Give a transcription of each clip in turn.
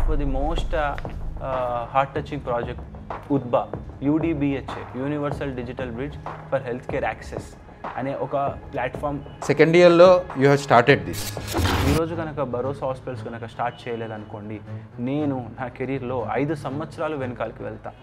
for the most heart-touching project, UDBA, UDBHA, Universal Digital Bridge for Healthcare Access అనే ఒక platform second ఇయర్లో you have started this. ఈరోజు కనుక భరోసా hospitals కనుక start చేయలేదనుకోండి, నేను నా కెరీర్లో 5 సంవత్సరాలు వెనకాలకి వెళ్తా.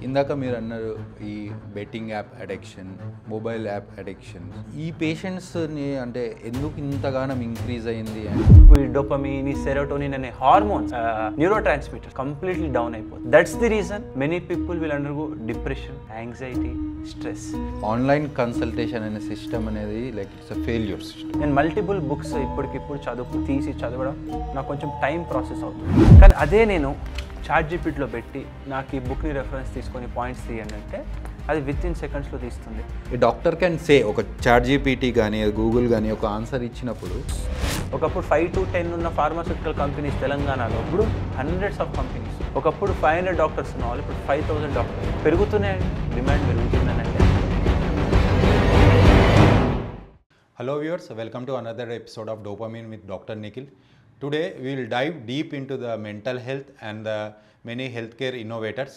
ఇందాక మీరు అన్నారు ఈ betting app addiction, mobile app addiction, ఈ పేషెంట్స్ని అంటే ఎందుకు ఇంతగానం ఇంక్రీజ్ అయింది అని. ఇప్పుడు ఈ డోపమిన్, ఈ సెరోటోనిన్ అనే hormones, neurotransmitter completely down అయిపోతుంది. That's the reason many people will undergo depression, anxiety, stress. Online consultation అనే సిస్టమ్ అనేది like it's a failure system. నేను మల్టిపుల్ బుక్స్ ఇప్పటికిప్పుడు చదవడం నాకు కొంచెం టైం ప్రాసెస్ అవుతుంది. కానీ అదే నేను ChatGPTలో పెట్టి నాకు ఈ బుక్ని రెఫరెన్స్ తీసుకొని పాయింట్స్ తీయండి అంటే అది వితిన్ సెకండ్స్లో తీస్తుంది. ఈ డాక్టర్ కెన్ సే ఒక ChatGPT కానీ గూగుల్ కానీ ఒక ఆన్సర్ ఇచ్చినప్పుడు, ఒకప్పుడు 5 to 10 ఉన్న ఫార్మాస్యూటికల్ కంపెనీస్ తెలంగాణలో ఇప్పుడు హండ్రెడ్స్ ఆఫ్ కంపెనీస్. ఒకప్పుడు 500 డాక్టర్స్ ఉన్న వాళ్ళు ఇప్పుడు 5000 డాక్టర్స్. పెరుగుతున్నాయండి, డిమాండ్ పెరుగుతుందనంటే. Hello viewers, welcome to another episode of Dopamine with Dr. Nikhil. Today we will dive deep into the mental health and the many healthcare innovators.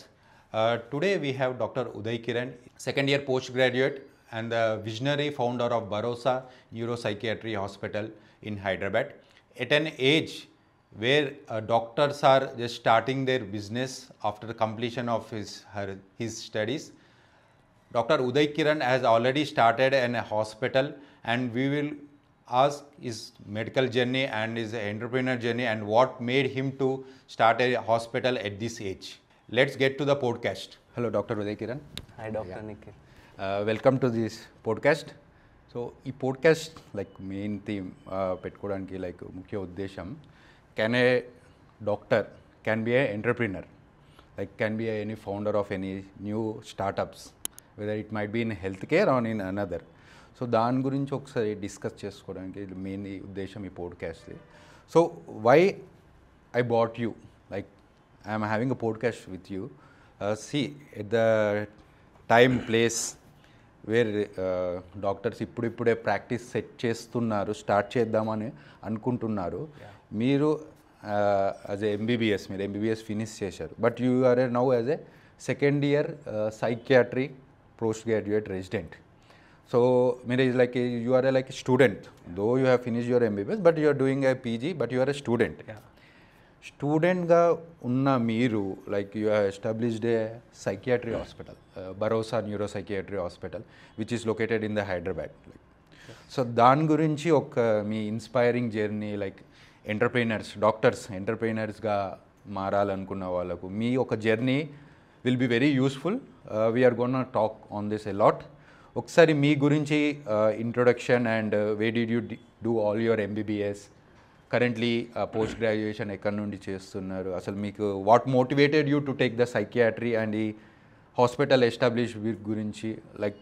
Today we have Dr. Uday Kiran, second year postgraduate and the visionary founder of Bharosa Neuropsychiatry Hospital in Hyderabad. At an age where doctors are just starting their business after the completion of his studies, Dr. Uday Kiran has already started in a hospital, and we will ask his medical journey and his entrepreneur journey and what made him to start a hospital at this age. Let's get to the podcast. Hello doctor Uday Kiran. Hi doctor Nikhil. Welcome to this podcast. So ఈ podcast like main theme పెట్టుకోవడానికి like ముఖ్య ఉద్దేశం, can a doctor can be a entrepreneur, like can be any founder of any new startups, whether it might be in health care or in another. So దాని గురించి ఒకసారి discuss చేసుకోవడానికి main ఉద్దేశం ఈ పోడ్కాస్ట్ది. So why I bought you, like I'm having a podcast with you. See at the time place where doctors ఇప్పుడిప్పుడే practice set చేస్తున్నారు, start చేద్దామని అనుకుంటున్నారు. మీరు యాజ్ ఏ ఎంబీబీఎస్, మీరు ఎంబీబీఎస్ ఫినిష్ చేశారు, but you are now as a second year psychiatry post graduate resident. So Mira is like you are like a student, though you have finished your MBBS, but you are doing a PG, but you are a student. Student ga unna meeru, like you have established a psychiatry hospital, Bharosa Neuropsychiatry Hospital, which is located in the Hyderabad. So dan gurinchi oka mee inspiring journey, like entrepreneurs, doctors entrepreneurs ga maralanunna vallaku mee oka journey will be very useful. We are going to talk on this a lot. ఒకసారి మీ గురించి introduction and way did you do all your MBBS, currently post graduation ఎక్కడి నుండి చేస్తున్నారు, అసలు మీకు what motivated you to take the psychiatry and ఈ hospital establish గురించి, like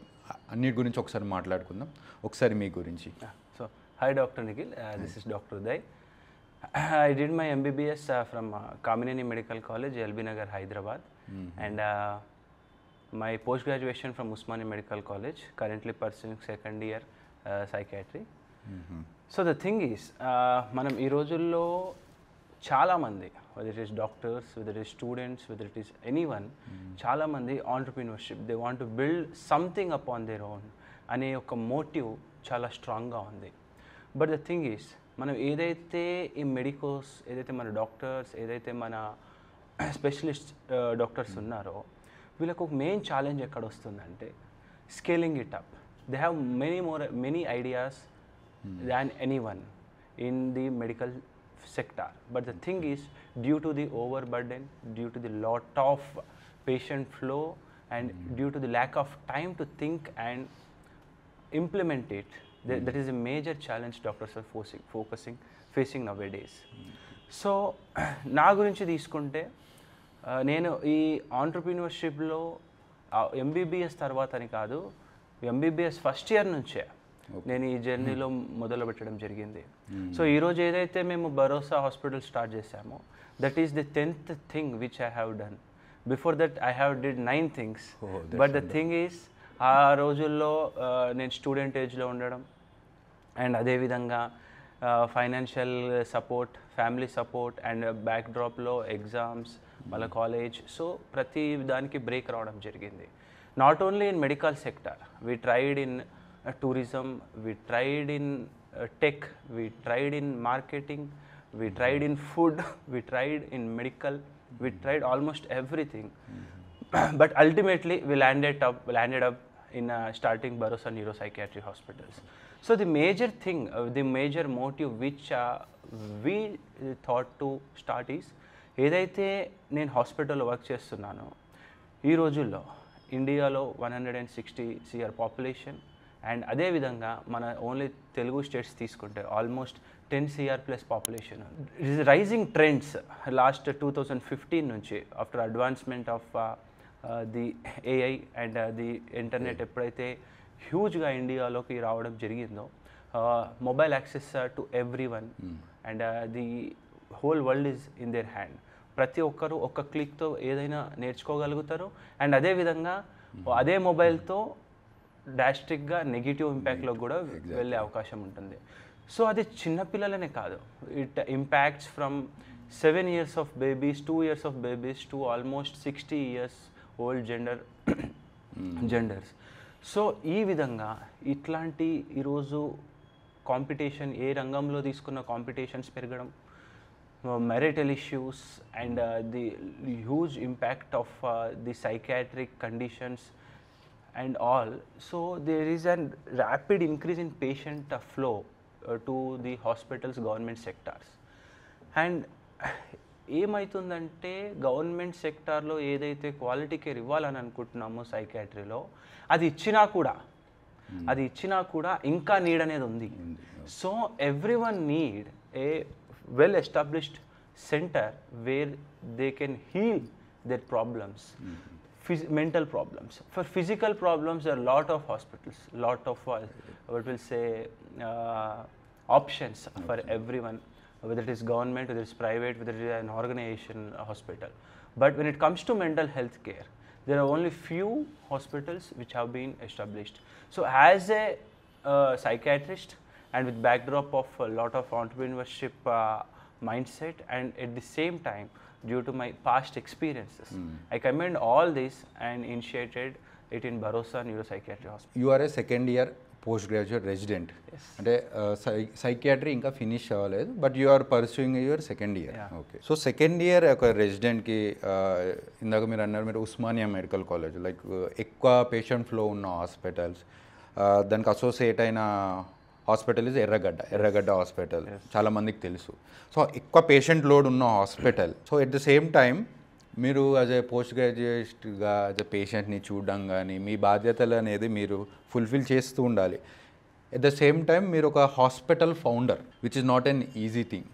అన్నిటి గురించి ఒకసారి మాట్లాడుకుందాం. ఒకసారి మీ గురించి. So hi doctor Nikhil, this is doctor Uday. I did my MBBS from Kamineni Medical College, LB Nagar, Hyderabad, and my post-graduation from Usmania Medical College, currently pursuing second year psychiatry. So the thing is, మనం ఈ రోజుల్లో చాలామంది, whether it is doctors, whether it is students, whether it is anyone, చాలామంది entrepreneurship, they want to build something upon their own అనే ఒక motive చాలా స్ట్రాంగ్గా ఉంది. బట్ ద థింగ్ ఈస్, మనం ఏదైతే ఈ మెడికోస్, ఏదైతే మన డాక్టర్స్, ఏదైతే మన స్పెషలిస్ట్ డాక్టర్స్ ఉన్నారో, వీళ్ళకు ఒక మెయిన్ ఛాలెంజ్ ఎక్కడ వస్తుందంటే scaling it up. They have many ideas than any one in the medical sector, but the thing is, due to the overburden, due to the lot of patient flow, and due to the lack of time to think and implement it, that is a major challenge doctors are facing nowadays. So నా గురించి తీసుకుంటే, నేను ఈ ఆంటర్ప్రీనర్షిప్లో MBBS తర్వాత అని కాదు, MBBS first year నుంచే నేను ఈ జర్నీలో మొదలు పెట్టడం జరిగింది. సో ఈరోజు ఏదైతే మేము భరోసా హాస్పిటల్ స్టార్ట్ చేసామో, that is the 10th thing which I have done. Before that I have did 9 things. But the thing is, ఆ రోజుల్లో నేను స్టూడెంట్ ఏజ్లో ఉండడం, అండ్ అదేవిధంగా financial support, family support and back డ్రాప్లో ఎగ్జామ్స్, వాళ్ళ కాలేజ్, సో ప్రతి దానికి బ్రేక్ రావడం జరిగింది. Not only in medical sector, we tried in tourism, we tried in tech, we tried in marketing, we tried in food, we tried in medical, we tried almost everything. But ultimately we landed up in starting Bharosa Neuropsychiatry Hospitals. So the major thing, the major motive which we thought to start is, ఏదైతే నేను హాస్పిటల్లో work చేస్తున్నానో ఈ రోజుల్లో ఇండియాలో 160 CR population, and అదేవిధంగా మన only Telugu states తీసుకుంటే almost 10 CR plus population. It is rising trends last 2015 నుంచి, after advancement of the AI and the internet ఎప్పుడైతే హ్యూజ్గా ఇండియాలోకి రావడం జరిగిందో, mobile access to every one and the whole world is in their hand. ప్రతి ఒక్కరు ఒక్క క్లిక్తో ఏదైనా నేర్చుకోగలుగుతారు అండ్ అదేవిధంగా అదే మొబైల్తో డాస్ట్రిక్గా నెగిటివ్ ఇంపాక్ట్లో కూడా వెళ్ళే అవకాశం ఉంటుంది. సో అది చిన్నపిల్లలనే కాదు, it impacts from 7 years of babies, 2 years of babies to almost 60 years old genders. So ఈ విధంగా ఇట్లాంటి ఈరోజు కాంపిటీషన్, ఏ రంగంలో తీసుకున్న కాంపిటీషన్స్ పెరగడం, marital issues and the huge impact of the psychiatric conditions and all. So there is a rapid increase in patient flow to the hospitals, government sectors. And ఏమవుతుందంటే government సెక్టార్లో ఏదైతే క్వాలిటీ కేర్ ఇవ్వాలని అనుకుంటున్నామో సైకాట్రీలో, అది ఇచ్చినా కూడా ఇంకా నీడ్ అనేది ఉంది. So every one need a well established center where they can heal their problems, mental problems. For physical problems, there are a lot of hospitals, lot of what we'll say options for everyone, whether it is government, whether it is private, whether it is an organization hospital. But when it comes to mental health care, there are only few hospitals which have been established. So as a psychiatrist and with backdrop of a lot of entrepreneurship mindset, and at the same time due to my past experiences, I commend all this and initiated it in Bharosa Neuropsychiatry Hospital. You are a second year post graduate resident, అంటే psychiatry ఇంకా finish అవ్వలేదు, but you are pursuing your second year. Okay, so second year ఒక రెసిడెంట్కి ఇందాక మీరు అన్నారు, మీరు Osmania medical college, like ఎక్కువ పేషెంట్ ఫ్లో ఉన్న హాస్పిటల్స్, దానికి అసోసియేట్ అయిన హాస్పిటల్ ఇస్ ఎర్రగడ్డ హాస్పిటల్, చాలామందికి తెలుసు. సో ఎక్కువ పేషెంట్ లోడ్ ఉన్న hospital. So at the same time మీరు యాజ్ ఏ పోస్ట్ గ్రాడ్యుయేట్గా యాజ్ ఎ పేషెంట్ని చూడడం కానీ మీ బాధ్యతలు అనేది మీరు ఫుల్ఫిల్ చేస్తూ ఉండాలి. ఎట్ ద సేమ్ టైం మీరు ఒక hospital founder, which is not an easy thing.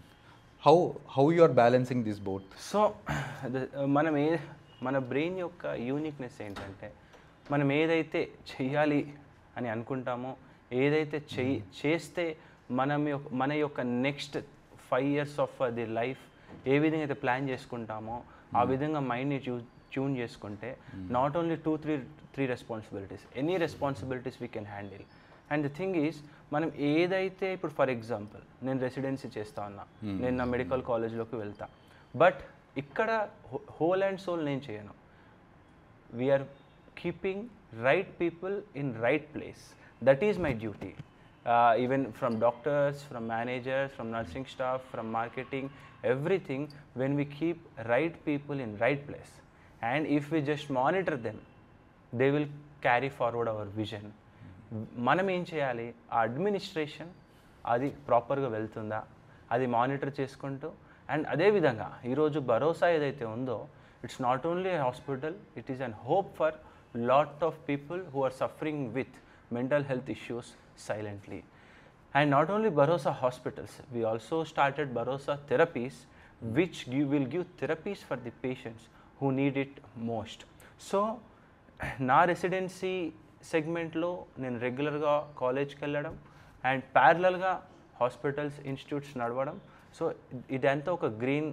How you are balancing this both? So మన బ్రెయిన్ యొక్క యూనిక్నెస్ ఏంటంటే, మనం ఏదైతే చెయ్యాలి అని అనుకుంటామో, ఏదైతే చేస్తే మన యొక్క next 5 years of the life ఏ విధంగా అయితే ప్లాన్ చేసుకుంటామో ఆ విధంగా మైండ్ని ట్యూన్ చేసుకుంటే, not only 2-3 responsibilities, any responsibilities we can handle. And the thing is, మనం ఏదైతే ఇప్పుడు ఫర్ ఎగ్జాంపుల్ నేను రెసిడెన్సీ చేస్తా ఉన్నా, నేను నా మెడికల్ కాలేజ్లోకి వెళ్తా, బట్ ఇక్కడ హోల్ అండ్ సోల్ నేను చేయను. We're keeping right people in right place. That is my duty. Even from doctors, from managers, from nursing staff, from marketing, everything, when we keep right people in right place, and if we just monitor them, they will carry forward our vision. మనం ఏం చేయాలి, ఆ administration అది ప్రాపర్గా వెళ్తుందా అది monitor చేసుకుంటూ, and అదేవిధంగా ఈరోజు భరోసా ఏదైతే ఉందో, it's not only hospital, it is an hope for lot of people who are suffering with mental health issues silently. And not only Bharosa hospitals, we also started Bharosa therapies, which will give therapies for the patients who need it most. So నా residency సెగ్మెంట్లో నేను రెగ్యులర్గా కాలేజ్కి వెళ్ళడం and ప్యారలల్గా hospitals, institutes నడవడం. So ఇదంతా ఒక గ్రీన్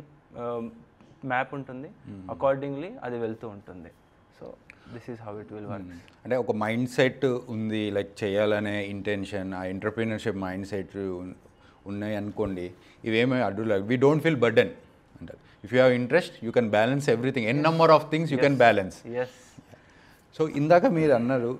మ్యాప్ ఉంటుంది, అకార్డింగ్లీ అది వెళ్తూ ఉంటుంది. So this is how it will work. అంటే ఒక మైండ్ సెట్ ఉంది, లైక్ చేయాలనే ఇంటెన్షన్, ఆ ఎంటర్ప్రీనర్షిప్ మైండ్ సెట్ ఉన్నాయి అనుకోండి, ఇవేమీ అడ్డు వీ డోంట్ ఫీల్ బర్డెన్ అంటారు. If you have interest you can balance everything, n number of things you can balance. Yes. So ఇందాక మీరు అన్నారు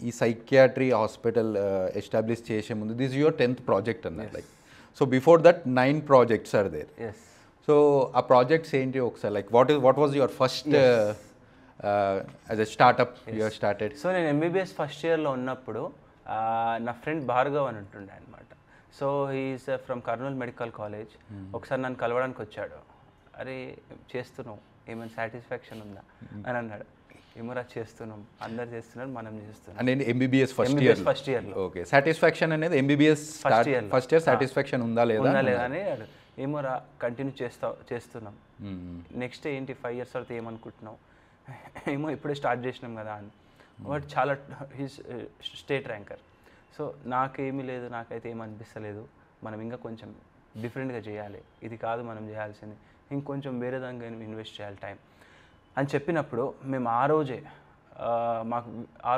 ఈ సైకియాట్రీ హాస్పిటల్ ఎస్టాబ్లిష్ చేసే ముందు దిస్ యువర్ 10th ప్రాజెక్ట్ అన్నారు. Like so before that 9 projects are there. Yes. So ఆ projects ఏంటి ఒకసారి, like what was your first as a startup your started? So నేను ఎంబీబీఎస్ ఫస్ట్ ఇయర్లో ఉన్నప్పుడు నా ఫ్రెండ్ భార్గవ్ అని ఉంటుండే అనమాట. So he's from Kurnool medical college. ఒకసారి నన్ను కలవడానికి వచ్చాడు. అరే చేస్తున్నావు, ఏమైనా సాటిస్ఫాక్షన్ ఉందా అని అన్నాడు. ఏమోరా చేస్తున్నాం, అందరు చేస్తున్నారు, మనం చేస్తున్నాం. అంటే ఎంబీబీఎస్ ఫస్ట్ ఇయర్లో. ఓకే, సాటిస్ఫాక్షన్ అనేది ఎంబీబీఎస్ ఫస్ట్ ఇయర్ సాటిస్ఫాక్షన్ ఉందా లేదా అని ఏమోరా కంటిన్యూ చేస్తున్నాం. నెక్స్ట్ ఏంటి 5 years తర్వాత ఏమనుకుంటున్నావు? ఏమో ఇప్పుడే స్టార్ట్ చేసినాం కదా అని. బట్ చాలా హీస్ స్టేట్ ర్యాంకర్. సో నాకేమీ లేదు, నాకైతే ఏమనిపిస్తలేదు, మనం ఇంకా కొంచెం డిఫరెంట్గా చేయాలి, ఇది కాదు మనం చేయాల్సింది, ఇంకొంచెం వేరే దానిగా ఇన్వెస్ట్ చేయాలి టైం అని చెప్పినప్పుడు మేము ఆ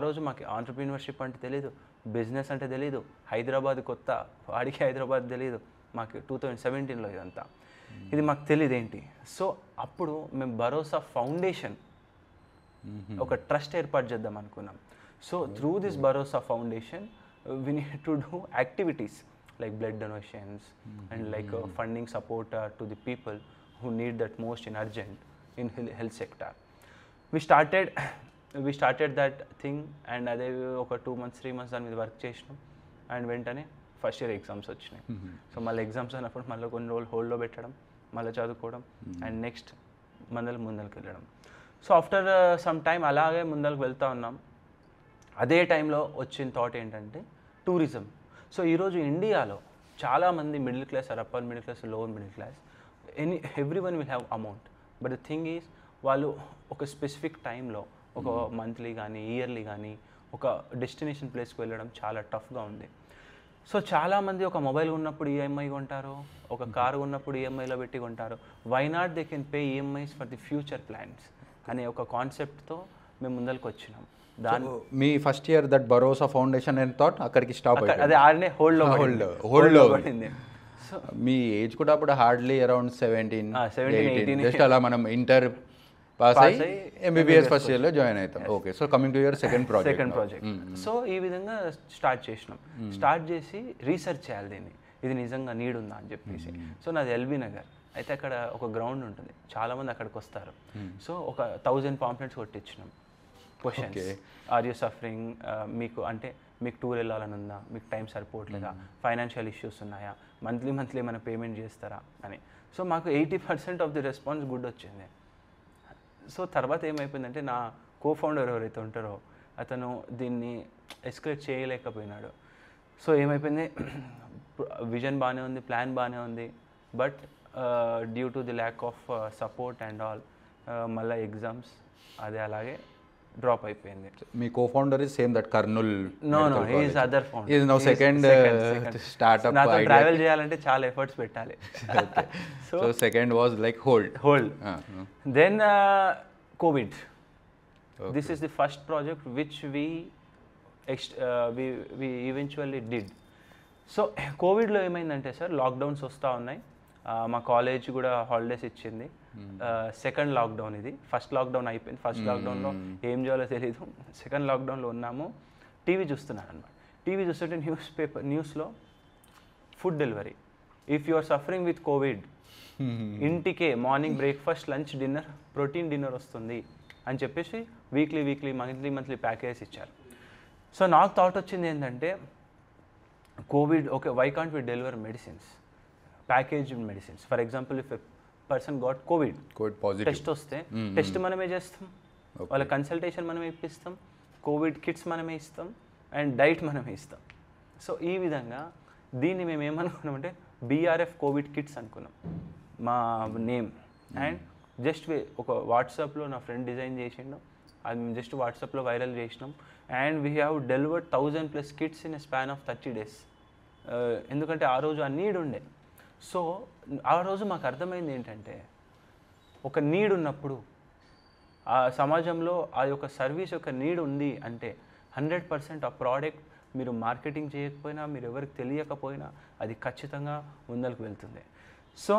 రోజు మాకు ఆంటర్ప్రీనర్షిప్ అంటే తెలీదు, బిజినెస్ అంటే తెలీదు, హైదరాబాద్ కొత్త, వాడికి హైదరాబాద్ తెలీదు, మాకు 2017లో ఇదంతా, ఇది మాకు తెలియదు ఏంటి. సో అప్పుడు మేము భరోసా ఫౌండేషన్ ఒక ట్రస్ట్ ఏర్పాటు చేద్దాం అనుకున్నాం. So through this Bharosa foundation we need to do activities like blood donations and like funding support to the people who need that most in urgent in health sector. We started that thing and అదే ఒక 2 months 3 months దాని మీద work చేసినాం. And వెంటనే first year exams వచ్చినాయి. So మళ్ళీ exams అన్నప్పుడు మళ్ళీ కొన్ని రోజులు హోల్డ్లో పెట్టడం, మళ్ళీ చదువుకోవడం అండ్ నెక్స్ట్ ముందరికి వెళ్ళడం. సో ఆఫ్టర్ సమ్ టైమ్ అలాగే ముందరికి వెళ్తూ ఉన్నాం. అదే టైంలో వచ్చిన థాట్ ఏంటంటే టూరిజం. సో ఈరోజు ఇండియాలో చాలామంది middle class or upper middle class, lower middle class, everyone will have amount. But the thing is వాళ్ళు ఒక స్పెసిఫిక్ టైంలో ఒక మంత్లీ కానీ ఇయర్లీ కానీ ఒక డెస్టినేషన్ ప్లేస్కి వెళ్ళడం చాలా టఫ్గా ఉంది. సో చాలామంది ఒక మొబైల్ ఉన్నప్పుడు ఈఎంఐ కొంటారు, ఒక కారు ఉన్నప్పుడు ఈఎంఐలో పెట్టి కొంటారు. Why not they can pay EMIs for the future plans అనే ఒక కాన్సెప్ట్తో మేము ముందరికి వచ్చినాం. మీ first year that Bharosa foundation and thought అక్కడికి స్టాప్ అయ్యింది. అదే ఆడనే హోల్డ్లో పడింది. మీ ఏజ్ కూడా అప్పుడు హార్డ్లీ అరౌండ్ 17-18 జస్ట్ అలా మనం ఇంటర్ పాస్ అయ్యి ఎంబీబీఎస్ ఫస్ట్ ఇయర్లో జాయిన్ అవుతాం. Okay, so coming to your second project. So ఈ విధంగా స్టార్ట్ చేసినాం. స్టార్ట్ చేసి రీసెర్చ్ చేయాలి దీన్ని, ఇది నిజంగా నీడ్ ఉందా అని చెప్పేసి. సో నాది ఎల్బీ నగర్. అయితే అక్కడ ఒక గ్రౌండ్ ఉంటుంది, చాలామంది అక్కడికి వస్తారు. సో ఒక 1000 పాంప్లెట్స్ కొట్టించినాం. క్వశ్చన్స్, ఆర్ యూ సఫరింగ్, మీకు టూర్ వెళ్ళాలని ఉందా, మీకు టైం సరిపోవట్లేదా, ఫైనాన్షియల్ ఇష్యూస్ ఉన్నాయా, మంత్లీ ఏమైనా పేమెంట్ చేస్తారా అని. సో మాకు 80% ఆఫ్ ది రెస్పాన్స్ గుడ్ వచ్చింది. సో తర్వాత ఏమైపోయిందంటే నా కోఫౌండర్ ఎవరైతే ఉంటారో అతను దీన్ని ఎస్కలేట్ చేయలేకపోయినాడు. సో ఏమైపోయింది, విజన్ బాగానే ఉంది, ప్లాన్ బాగానే ఉంది, but due to the lack of support and all మళ్ళీ ఎగ్జామ్స్ అదే అలాగే డ్రాప్ అయిపోయింది. మీ cofounder is same that Kurnool? No, he is other founder. Is now second startup. నాతో ట్రావెల్ చేయాలంటే చాలా ఎఫర్ట్స్ పెట్టాలి. So second was like hold. Then COVID. This is the first project which we eventually did. సో కోవిడ్లో ఏమైందంటే sir, lockdowns వస్తూ ఉన్నాయి. మా కాలేజ్ కూడా హాలిడేస్ ఇచ్చింది. సెకండ్ లాక్డౌన్ ఇది. ఫస్ట్ లాక్డౌన్ అయిపోయింది. ఫస్ట్ లాక్డౌన్లో ఏం చేయాలో తెలీదు. సెకండ్ లాక్డౌన్లో ఉన్నాము. టీవీ చూస్తున్నాను అనమాట. టీవీ చూస్తుంటే న్యూస్లో food delivery, if you are suffering with covid ఇంటికే morning breakfast, lunch, dinner, protein dinner వస్తుంది అని చెప్పేసి వీక్లీ మంత్లీ ప్యాకేజ్ ఇచ్చారు. సో నాకు థాట్ వచ్చింది ఏంటంటే covid, okay, why can't we deliver medicines, packaged medicines. For example, if a person got covid positive, test వస్తే test మనమే చేస్తాం, వాళ్ళ కన్సల్టేషన్ మనమే ఇప్పిస్తాం, కోవిడ్ కిట్స్ మనమే ఇస్తాం అండ్ డైట్ మనమే ఇస్తాం. సో ఈ విధంగా దీన్ని మేము ఏమనుకున్నామంటే బీఆర్ఎఫ్ కోవిడ్ కిట్స్ అనుకున్నాం మా నేమ్. అండ్ జస్ట్ ఒక వాట్సాప్లో నా ఫ్రెండ్ డిజైన్ చేసిండు, అది మేము జస్ట్ వాట్సాప్లో వైరల్ చేసినాం. And we have delivered 1000+ kits in a span of 30 days. ఎందుకంటే ఆ రోజు ఆ నీడ్ ఉండే. సో ఆ రోజు మాకు అర్థమైంది ఏంటంటే, ఒక నీడ్ ఉన్నప్పుడు ఆ సమాజంలో ఆ యొక్క సర్వీస్ యొక్క నీడ్ ఉంది అంటే 100% ఆ ప్రోడక్ట్ మీరు మార్కెటింగ్ చేయకపోయినా, మీరు ఎవరికి తెలియకపోయినా అది ఖచ్చితంగా ముందరకు వెళ్తుంది. So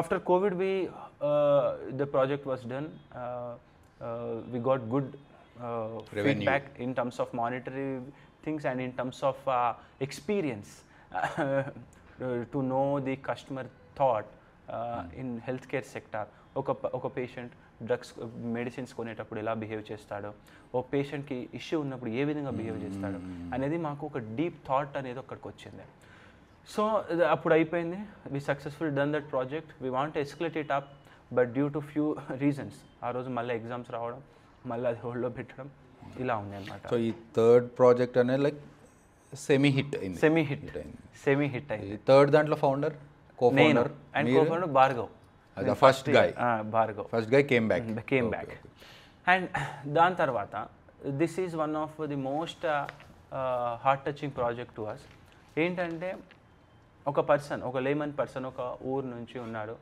after Covid the project was done. We got good feedback in terms of monetary things and in terms of experience to know the customer thought in healthcare sector. ఒక పేషెంట్ డ్రగ్స్ మెడిసిన్స్ కొనేటప్పుడు ఎలా behave చేస్తాడో, ఓ పేషెంట్కి issue ఉన్నప్పుడు ఏ విధంగా behave చేస్తాడో అనేది మాకు ఒక డీప్ థాట్ అనేది అక్కడికి వచ్చింది. సో అప్పుడు అయిపోయింది. We successful done that project. We want escalate it up, but due to few reasons ఆ రోజు మళ్ళీ ఎగ్జామ్స్ రావడం, మళ్ళీ అది హోల్డ్లో పెట్టడం ఇలా ఉంది అనమాట. సో ఈ థర్డ్ ప్రాజెక్ట్ అనేది లైక్ సెమీ హిట్ అయింది. సెమీ హిట్ అయింది. థర్డ్ దాంట్లో ఫౌండర్, నేను and co-founder Bhargav. The first guy. Bhargav. First guy came back. Okay. And దాని తర్వాత this is one of the most heart touching project to us. ఏంటంటే ఒక lemon person ఒక ఊరు నుంచి ఉన్నాడు.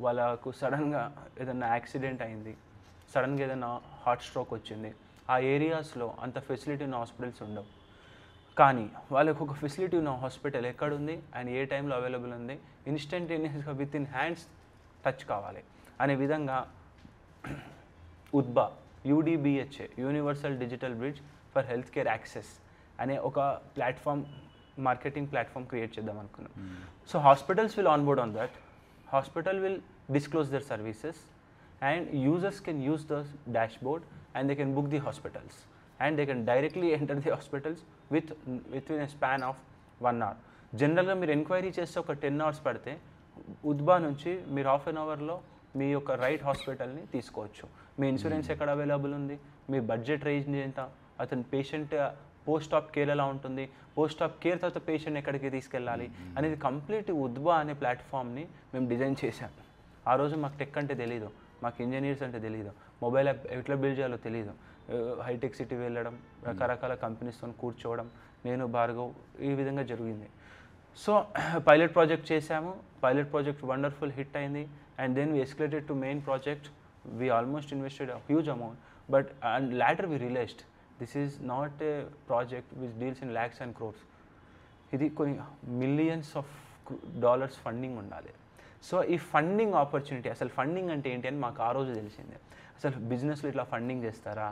వాళ్ళకు సడన్గా ఏదైనా యాక్సిడెంట్ అయింది, సడన్గా ఏదైనా హార్ట్ స్ట్రోక్ వచ్చింది. ఆ ఏరియాస్లో అంత ఫెసిలిటీ ఉన్న హాస్పిటల్స్ ఉండవు. కానీ వాళ్ళకు ఒక ఫెసిలిటీ ఉన్న హాస్పిటల్ ఎక్కడుంది అండ్ ఏ టైంలో అవైలబుల్ ఉంది, ఇన్స్టంటేనియస్గా విత్ ఇన్ హ్యాండ్స్ టచ్ కావాలి అనే విధంగా ఉద్బా UDBHA universal digital bridge for health care access అనే ఒక ప్లాట్ఫామ్, మార్కెటింగ్ ప్లాట్ఫామ్ క్రియేట్ చేద్దాం అనుకున్నాం. So hospitals will onboard on that. Hospital will disclose their services and users can use the dashboard and they can book the hospitals and they can directly enter the hospitals within a span of 1 hour. జనరల్గా మీరు enquiry చేస్తే ఒక 10 hours పడితే ఉద్బా నుంచి మీరు half an అవర్లో మీ యొక్క right హాస్పిటల్ని తీసుకోవచ్చు. మీ ఇన్సూరెన్స్ ఎక్కడ అవైలబుల్ ఉంది, మీ బడ్జెట్ రేంజ్ ఎంత, అతని పేషెంట్ పోస్ట్ ఆఫ్ కేర్ ఎలా ఉంటుంది, పోస్ట్ ఆఫ్ కేర్ తర్వాత పేషెంట్ ఎక్కడికి తీసుకెళ్ళాలి అనేది కంప్లీట్ ఉద్బా అనే ప్లాట్ఫామ్ని మేము డిజైన్ చేశాం. ఆ రోజు మాకు టెక్ అంటే తెలీదు, మాకు ఇంజనీర్స్ అంటే తెలియదు, మొబైల్ యాప్ ఎట్లా బిల్డ్ చేయాలో తెలియదు. హైటెక్ సిటీ వెళ్ళడం, రకరకాల కంపెనీస్తో కూర్చోవడం, నేను భార్గవ్ ఈ విధంగా జరిగింది. సో పైలట్ ప్రాజెక్ట్ చేశాము. పైలట్ ప్రాజెక్ట్ వండర్ఫుల్ హిట్ అయింది. And then we escalated to main project. We almost invested a huge amount, but and later we realized this is not a project which deals in lakhs and crores. ఇది కొన్ని millions of dollars funding ఉండాలి. So ఈ funding opportunity, అసలు funding అంటే ఏంటి అని మాకు ఆ రోజు తెలిసిందే. అసలు బిజినెస్లో ఇట్లా ఫండింగ్ చేస్తారా,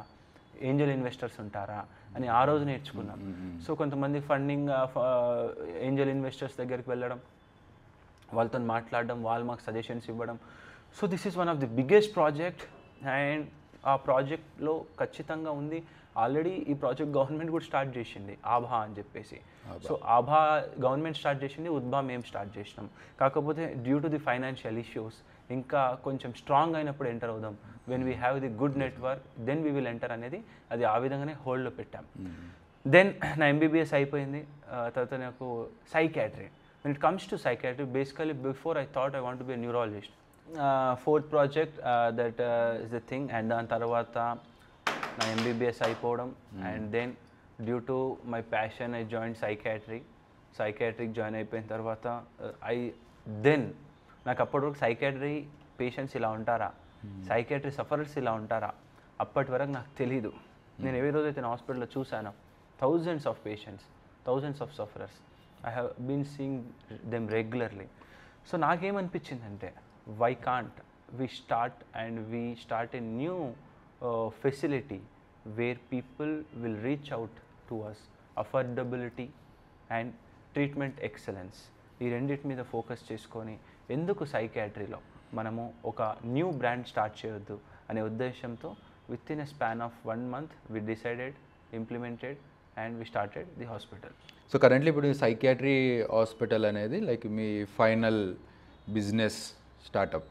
ఏంజల్ ఇన్వెస్టర్స్ ఉంటారా అని ఆ రోజు నేర్చుకున్నాం. సో కొంతమంది ఫండింగ్ ఏంజల్ ఇన్వెస్టర్స్ దగ్గరికి వెళ్ళడం, వాళ్ళతో మాట్లాడడం, వాళ్ళు మాకు సజెషన్స్ ఇవ్వడం. So this is one of the biggest project. And ఆ ప్రాజెక్ట్లో ఖచ్చితంగా ఉంది ఆల్రెడీ ఈ ప్రాజెక్ట్ గవర్నమెంట్ కూడా స్టార్ట్ చేసింది, ఆభా అని చెప్పేసి. సో ఆభా గవర్నమెంట్ స్టార్ట్ చేసింది, ఉద్బా మేము స్టార్ట్ చేసినాం. కాకపోతే due to the financial issues ఇంకా కొంచెం స్ట్రాంగ్ అయినప్పుడు ఎంటర్ అవుదాం, when we have the good network then we will enter అనేది అది ఆ విధంగానే హోల్డ్లో పెట్టాం. దెన్ నా MBBS అయిపోయింది. తర్వాత నాకు psychiatry. When it comes to psychiatry, basically before I thought I want to be a neurologist. Fourth project that is the thing. And దాని తర్వాత నా MBBS అయిపోవడం. And then due to my passion I join psychiatric join అయిపోయిన తర్వాత నాకు అప్పటి వరకు psychiatry patients ఇలా ఉంటారా, సైకాట్రీ సఫరర్స్ ఇలా ఉంటారా, అప్పటి వరకు నాకు తెలీదు. నేను ఏ రోజైతే నా హాస్పిటల్లో చూశాను thousands of patients, thousands of sufferers, I have been seeing them regularly. So నాకేమనిపించిందంటే why can't we start a new facility where people will reach out to us, affordability and treatment excellence. ఈ రెండింటి మీద focus చేసుకొని ఎందుకు సైకాట్రీలో మనము ఒక new brand start చేయొద్దు అనే ఉద్దేశంతో with in a span of 1 month we decided, implemented and we started the hospital. So currently ఇప్పుడు సైకియాట్రీ హాస్పిటల్ అనేది లైక్ మీ final business startup.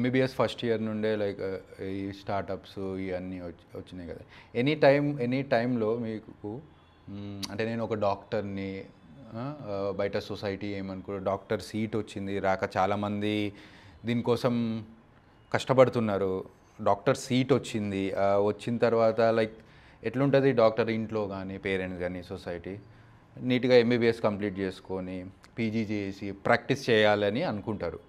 MBBS first year నుండే లైక్ ఈ స్టార్టప్స్ ఇవన్నీ వచ్చినాయి కదా. ఎనీ టైంలో మీకు అంటే నేను ఒక డాక్టర్ని, బయట సొసైటీ ఏమనుకో డాక్టర్ సీట్ వచ్చింది రాక చాలామంది దీనికోసం కష్టపడుతున్నారు, డాక్టర్ సీట్ వచ్చింది, వచ్చిన తర్వాత లైక్ ఎట్లుంటుంది డాక్టర్ ఇంట్లో కానీ పేరెంట్స్ కానీ సొసైటీ నీట్గా MBBS కంప్లీట్ చేసుకొని పీజీ చేసి ప్రాక్టీస్ చేయాలని అనుకుంటారు.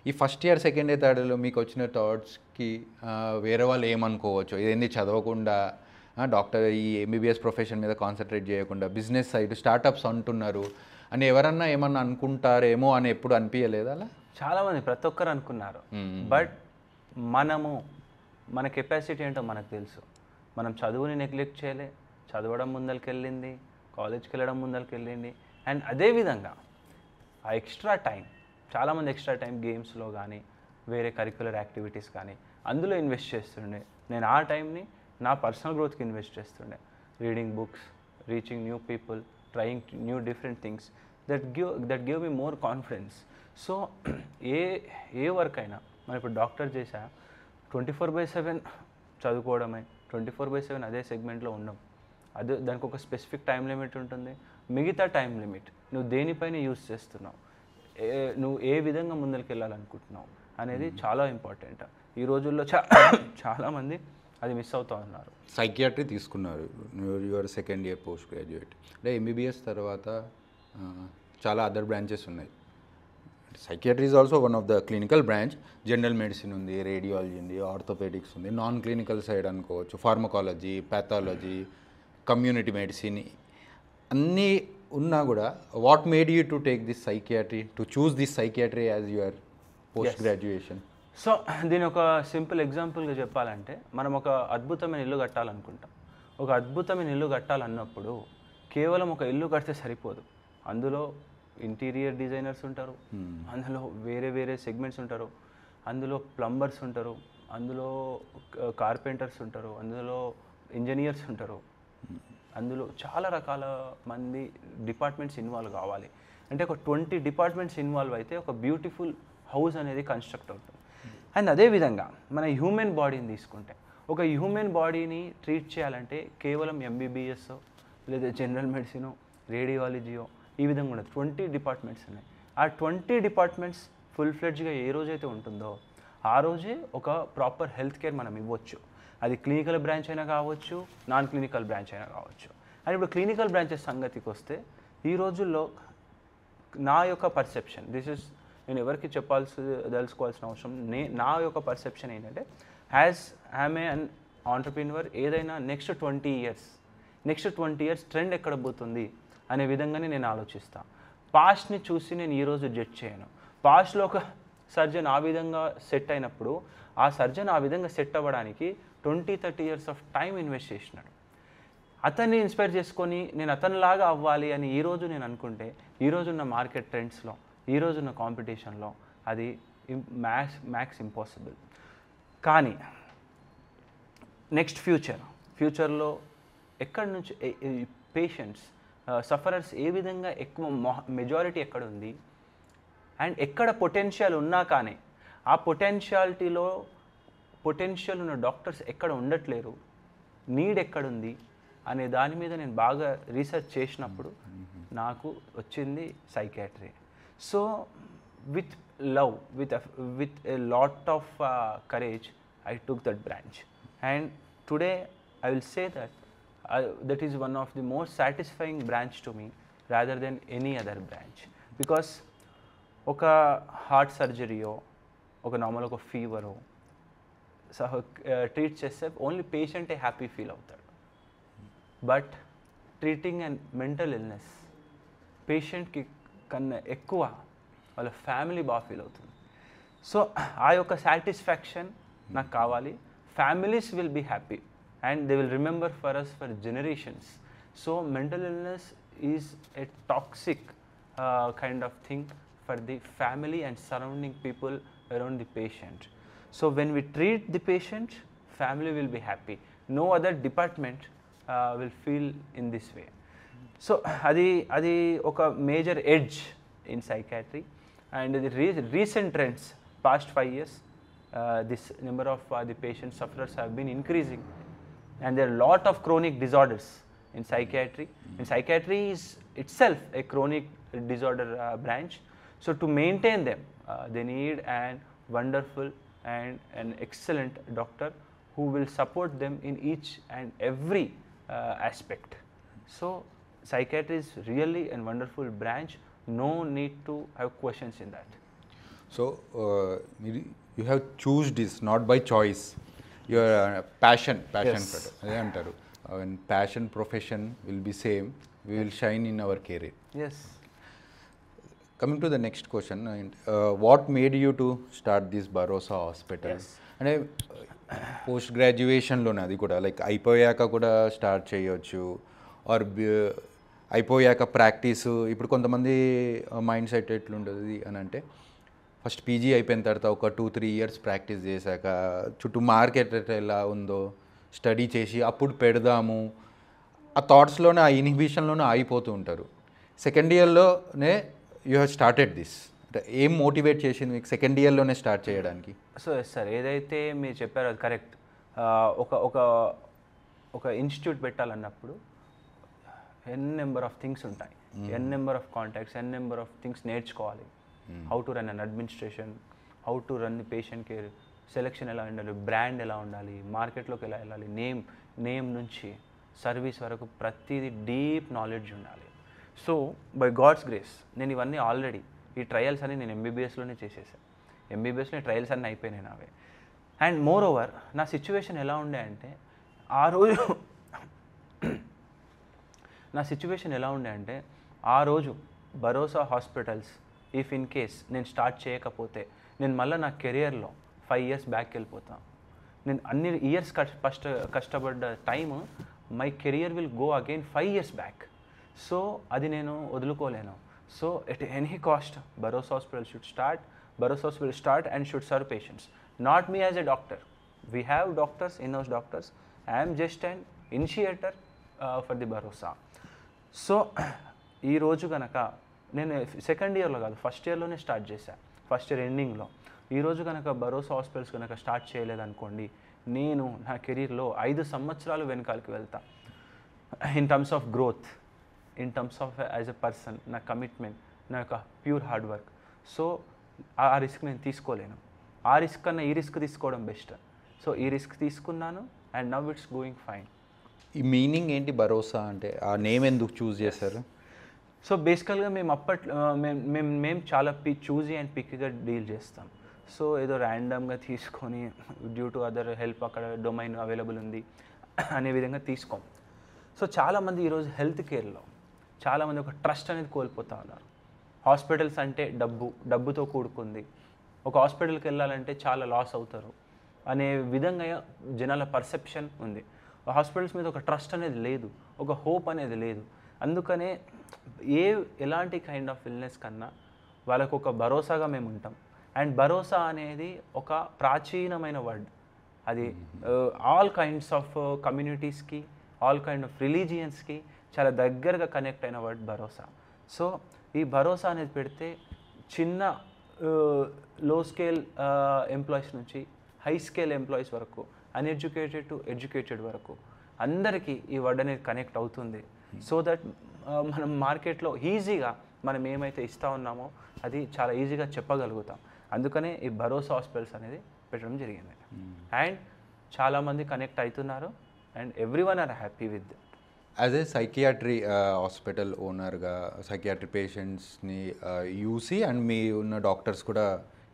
ఈ first year second year third ఇయర్లో మీకు వచ్చిన థాట్స్కి వేరే వాళ్ళు ఏమనుకోవచ్చు, ఇదేంది చదవకుండా డాక్టర్ ఈ ఎంబీబీఎస్ ప్రొఫెషన్ మీద కాన్సన్ట్రేట్ చేయకుండా బిజినెస్ సైడ్ స్టార్టప్స్ అంటున్నారు అని ఎవరన్నా ఏమన్నా అనుకుంటారేమో అని ఎప్పుడు అనిపించలేదు అలా? చాలామంది ప్రతి ఒక్కరు అనుకున్నారు. బట్ మన కెపాసిటీ ఏంటో మనకు తెలుసు. మనం చదువుని నెగ్లెక్ట్ చేయలే, చదవడం ముందరికెళ్ళింది, కాలేజ్కి వెళ్ళడం ముందరికెళ్ళింది. అండ్ అదేవిధంగా ఆ ఎక్స్ట్రా టైం, చాలామంది ఎక్స్ట్రా టైం గేమ్స్లో కానీ వేరే కరిక్యులర్ యాక్టివిటీస్ కానీ అందులో ఇన్వెస్ట్ చేస్తుండే. నేను ఆ టైంని నా పర్సనల్ గ్రోత్కి ఇన్వెస్ట్ చేస్తుండే. Reading books, reaching new people, trying new different things that give me more confidence. So A work అయినా మనం ఇప్పుడు డాక్టర్ చేసా 24/7 చదువుకోవడమే, 24/7 అదే సెగ్మెంట్లో ఉండం. అదే దానికి ఒక స్పెసిఫిక్ టైం లిమిట్ ఉంటుంది. మిగతా టైం లిమిట్ నువ్వు దేనిపైన యూజ్ చేస్తున్నావు, నువ్వు ఏ విధంగా ముందరికి వెళ్ళాలనుకుంటున్నావు అనేది చాలా ఇంపార్టెంట్. ఈ రోజుల్లో చాలామంది అది మిస్ అవుతూ ఉన్నారు. సైకియాట్రీ తీసుకున్నారు, your second year post graduate. అంటే ఎంబీబీఎస్ తర్వాత చాలా అదర్ బ్రాంచెస్ ఉన్నాయి. Psychiatry is also one of the clinical branch. General medicine ఉంది, రేడియాలజీ ఉంది, ఆర్థోపెడిక్స్ ఉంది, నాన్ క్లినికల్ సైడ్ అనుకోవచ్చు, ఫార్మకాలజీ, ప్యాథాలజీ, కమ్యూనిటీ మెడిసిన్ అన్నీ ఉన్నా కూడా what made you to take this psychiatry, to choose this psychiatry as your post graduation? So దీని ఒక simple ఎగ్జాంపుల్గా చెప్పాలంటే, మనం ఒక అద్భుతమైన ఇల్లు కట్టాలనుకుంటాం. ఒక అద్భుతమైన ఇల్లు కట్టాలన్నప్పుడు కేవలం ఒక ఇల్లు కడితే సరిపోదు. అందులో ఇంటీరియర్ డిజైనర్స్ ఉంటారు, అందులో వేరే సెగ్మెంట్స్ ఉంటారు, అందులో ప్లంబర్స్ ఉంటారు, అందులో కార్పెంటర్స్ ఉంటారు, అందులో ఇంజనీర్స్ ఉంటారు, అందులో చాలా రకాల మంది డిపార్ట్మెంట్స్ ఇన్వాల్వ్ కావాలి. అంటే ఒక 20 డిపార్ట్మెంట్స్ ఇన్వాల్వ్ అయితే ఒక బ్యూటిఫుల్ హౌస్ అనేది కన్స్ట్రక్ట్ అవుతుంది. అండ్ అదేవిధంగా మన హ్యూమన్ బాడీని తీసుకుంటే, ఒక హ్యూమన్ బాడీని ట్రీట్ చేయాలంటే కేవలం ఎంబీబీఎస్ లేదా జనరల్ మెడిసినో, రేడియాలజీయో ఈ విధంగా ఉండదు. 20 డిపార్ట్మెంట్స్ ఉన్నాయి. ఆ 20 డిపార్ట్మెంట్స్ ఫుల్ ఫ్లెడ్జ్గా ఏ రోజైతే ఉంటుందో ఆ రోజే ఒక ప్రాపర్ హెల్త్ కేర్ మనం ఇవ్వచ్చు. అది క్లినికల్ బ్రాంచ్ అయినా కావచ్చు, నాన్ క్లినికల్ బ్రాంచ్ అయినా కావచ్చు. అండ్ ఇప్పుడు క్లినికల్ బ్రాంచెస్ సంగతికి వస్తే, ఈ రోజుల్లో నా యొక్క పర్సెప్షన్, నేను ఎవరికి తెలుసుకోవాల్సిన అవసరం, నా యొక్క పర్సెప్షన్ ఏంటంటే, యాజ్ ఐఎమ్ అన్ ఆంటర్ప్రీనర్, ఏదైనా నెక్స్ట్ 20 ఇయర్స్ ట్రెండ్ ఎక్కడ పోతుంది అనే విధంగానే నేను ఆలోచిస్తాను. పాస్ట్ని చూసి నేను ఈరోజు జడ్జ్ చేయను. పాస్ట్లో ఒక సర్జన్ ఆ విధంగా సెట్ అయినప్పుడు, ఆ సర్జన్ ఆ విధంగా సెట్ అవ్వడానికి 20-30 ఇయర్స్ ఆఫ్ టైం ఇన్వెస్ట్ చేసినాడు. అతన్ని ఇన్స్పైర్ చేసుకొని నేను అతనిలాగా అవ్వాలి అని ఈరోజు నేను అనుకుంటే, ఈరోజున్న మార్కెట్ ట్రెండ్స్లో, ఈరోజున్న కాంపిటీషన్లో అది మ్యాక్స్ ఇంపాసిబుల్. కానీ నెక్స్ట్ ఫ్యూచర్లో ఎక్కడి నుంచి పేషెంట్స్, సఫరర్స్ ఏ విధంగా ఎక్కువ మెజారిటీ ఎక్కడ ఉంది అండ్ ఎక్కడ పొటెన్షియల్ ఉన్నా కానీ ఆ పొటెన్షియల్ ఉన్న డాక్టర్స్ ఎక్కడ ఉండట్లేరు, నీడ్ ఎక్కడుంది అనే దాని మీద నేను బాగా రీసెర్చ్ చేసినప్పుడు నాకు వచ్చింది psychiatry. So with love, with a lot of courage I took that branch, and today I will say that that is one of the most satisfying branch to me rather than any other branch, because ఒక heart సర్జరీయో, ఒక normal ఒక ఫీవరో treat చేస్తే only పేషెంటే happy feel అవుతాడు. But treating and mental illness పేషెంట్కి కన్నా ఎక్కువ వాళ్ళ family బాగా ఫీల్ అవుతుంది. సో ఆ యొక్క సాటిస్ఫాక్షన్ నాకు కావాలి. Families will be happy and they will remember for us for generations. So mental illness is a toxic kind of thing for the family and surrounding people around the patient. So when we treat the patient, family will be happy. No other department will feel in this way. So adi oka major edge in psychiatry, and the recent trends past 5 years, this number of the patient sufferers have been increasing, and there are a lot of chronic disorders in psychiatry. And psychiatry is itself a chronic disorder branch. So to maintain them, they need an wonderful and an excellent doctor who will support them in each and every aspect. So psychiatry is really a wonderful branch. No need to have questions in that. So you have choose this not by choice, your passion Yes. అదే అంటారు. and passion profession will be same, we will shine in our career. Yes. Coming to the next question, and what made you to start this Bharosa Hospital? Yes. అంటే post గ్రాడ్యుయేషన్లోనే అది కూడా like అయిపోయాక కూడా start చేయొచ్చు are అయిపోయాక practice. ఇప్పుడు కొంతమంది mind set ఎట్లుంటుంది అని అంటే ఫస్ట్ పీజీ అయిపోయిన తర్వాత ఒక 2-3 ఇయర్స్ ప్రాక్టీస్ చేశాక చుట్టూ మార్కెట్ ఎలా ఉందో స్టడీ చేసి అప్పుడు పెడదాము ఆ థాట్స్లోనే, ఆ ఇన్హిబిషన్లోనే ఆగిపోతూ ఉంటారు. సెకండ్ ఇయర్లోనే యూ హ్యావ్ స్టార్టెడ్ దిస్, అంటే ఏం మోటివేట్ చేసింది మీకు సెకండ్ ఇయర్లోనే స్టార్ట్ చేయడానికి? సో ఎస్ సార్, ఏదైతే మీరు చెప్పారో అది కరెక్ట్. ఒక ఒక ఒక ఇన్స్టిట్యూట్ పెట్టాలన్నప్పుడు ఎన్ నెంబర్ ఆఫ్ థింగ్స్ ఉంటాయి, N number of contacts, N number of things నేర్చుకోవాలి. How to run an administration, how to run the patient care, selection ఎలా ఉండాలి, బ్రాండ్ ఎలా ఉండాలి, మార్కెట్లోకి ఎలా వెళ్ళాలి, నేమ్ నుంచి సర్వీస్ వరకు ప్రతిదీ డీప్ నాలెడ్జ్ ఉండాలి. సో బై గాడ్స్ గ్రేస్ నేను ఇవన్నీ ఆల్రెడీ ఈ ట్రయల్స్ అని నేను ఎంబీబీఎస్లోనే చేసేసాను. ఎంబీబీఎస్లో ట్రయల్స్ అన్నీ అయిపోయినాయి నావే. అండ్ మోర్ ఓవర్ నా సిచ్యువేషన్ ఎలా ఉండే అంటే ఆ రోజు భరోసా హాస్పిటల్స్ ఇఫ్ ఇన్ కేస్ నేను స్టార్ట్ చేయకపోతే నేను మళ్ళీ నా కెరియర్లో 5 years బ్యాక్ వెళ్ళిపోతాను. నేను అన్ని ఇయర్స్ కష్టపడ్డ time my career will go again 5 years back. So అది నేను వదులుకోలేను. So at any cost Bharosa Hospital should start and should serve patients. Not me as a doctor. We have doctors, in-house doctors. I am just an initiator for the Bharosa. So ఈ రోజు కనుక నేను second ఇయర్లో కాదు, first ఇయర్లోనే start చేశాను, first year ఎండింగ్లో. ఈరోజు కనుక Bharosa హాస్పిటల్స్ కనుక స్టార్ట్ చేయలేదనుకోండి, నేను నా కెరీర్లో 5 సంవత్సరాలు వెనకాలకి వెళ్తా. In terms of growth, in terms of as a person, నా కమిట్మెంట్, నా యొక్క ప్యూర్ హార్డ్ వర్క్. సో ఆ రిస్క్ నేను తీసుకోలేను. ఆ రిస్క్ కన్నా ఈ రిస్క్ తీసుకోవడం బెస్ట్. సో ఈ రిస్క్ తీసుకున్నాను and now it's going fine. ఈ మీనింగ్ ఏంటి Bharosa అంటే? ఆ నేమ్ ఎందుకు చూస్ చేశారు? సో బేసికల్గా మేము మేము చాలా చూజీ అండ్ పిక్గా డీల్ చేస్తాం. సో ఏదో ర్యాండమ్గా తీసుకొని డ్యూ టు అదర్ హెల్ప్ అక్కడ డొమైన్ అవైలబుల్ ఉంది అనే విధంగా తీసుకోం. సో చాలామంది ఈరోజు హెల్త్ కేర్లో చాలామంది ఒక ట్రస్ట్ అనేది కోల్పోతూ ఉన్నారు. హాస్పిటల్స్ అంటే డబ్బుతో కూడుకుంది, ఒక హాస్పిటల్కి వెళ్ళాలంటే చాలా లాస్ అవుతారు అనే విధంగా జనాల పర్సెప్షన్ ఉంది. హాస్పిటల్స్ మీద ఒక ట్రస్ట్ అనేది లేదు, ఒక హోప్ అనేది లేదు. అందుకనే ఎలాంటి కైండ్ ఆఫ్ ఇల్నెస్ కన్నా వాళ్ళకు ఒక భరోసాగా మేము ఉంటాం. అండ్ Bharosa అనేది ఒక ప్రాచీనమైన వర్డ్. అది ఆల్ కైండ్స్ ఆఫ్ కమ్యూనిటీస్కి, ఆల్ కైండ్ ఆఫ్ రిలీజియన్స్కి చాలా దగ్గరగా కనెక్ట్ అయిన వర్డ్ Bharosa. సో ఈ Bharosa అనేది పెడితే చిన్న లో స్కేల్ ఎంప్లాయీస్ నుంచి హై స్కేల్ ఎంప్లాయీస్ వరకు, అన్ఎడ్యుకేటెడ్ టు ఎడ్యుకేటెడ్ వరకు అందరికీ ఈ వర్డ్ అనేది కనెక్ట్ అవుతుంది. సో దట్ మనం మార్కెట్లో ఈజీగా మనం ఏమైతే ఇస్తూ ఉన్నామో అది చాలా ఈజీగా చెప్పగలుగుతాం. అందుకనే ఈ Bharosa హాస్పిటల్స్ అనేది పెట్టడం జరిగింది. అండ్ చాలామంది కనెక్ట్ అవుతున్నారు and everyone are happy with. As a psychiatry hospital ఓనర్గా సైకియాట్రీ పేషెంట్స్ని యూసి అండ్ మీ ఉన్న డాక్టర్స్ కూడా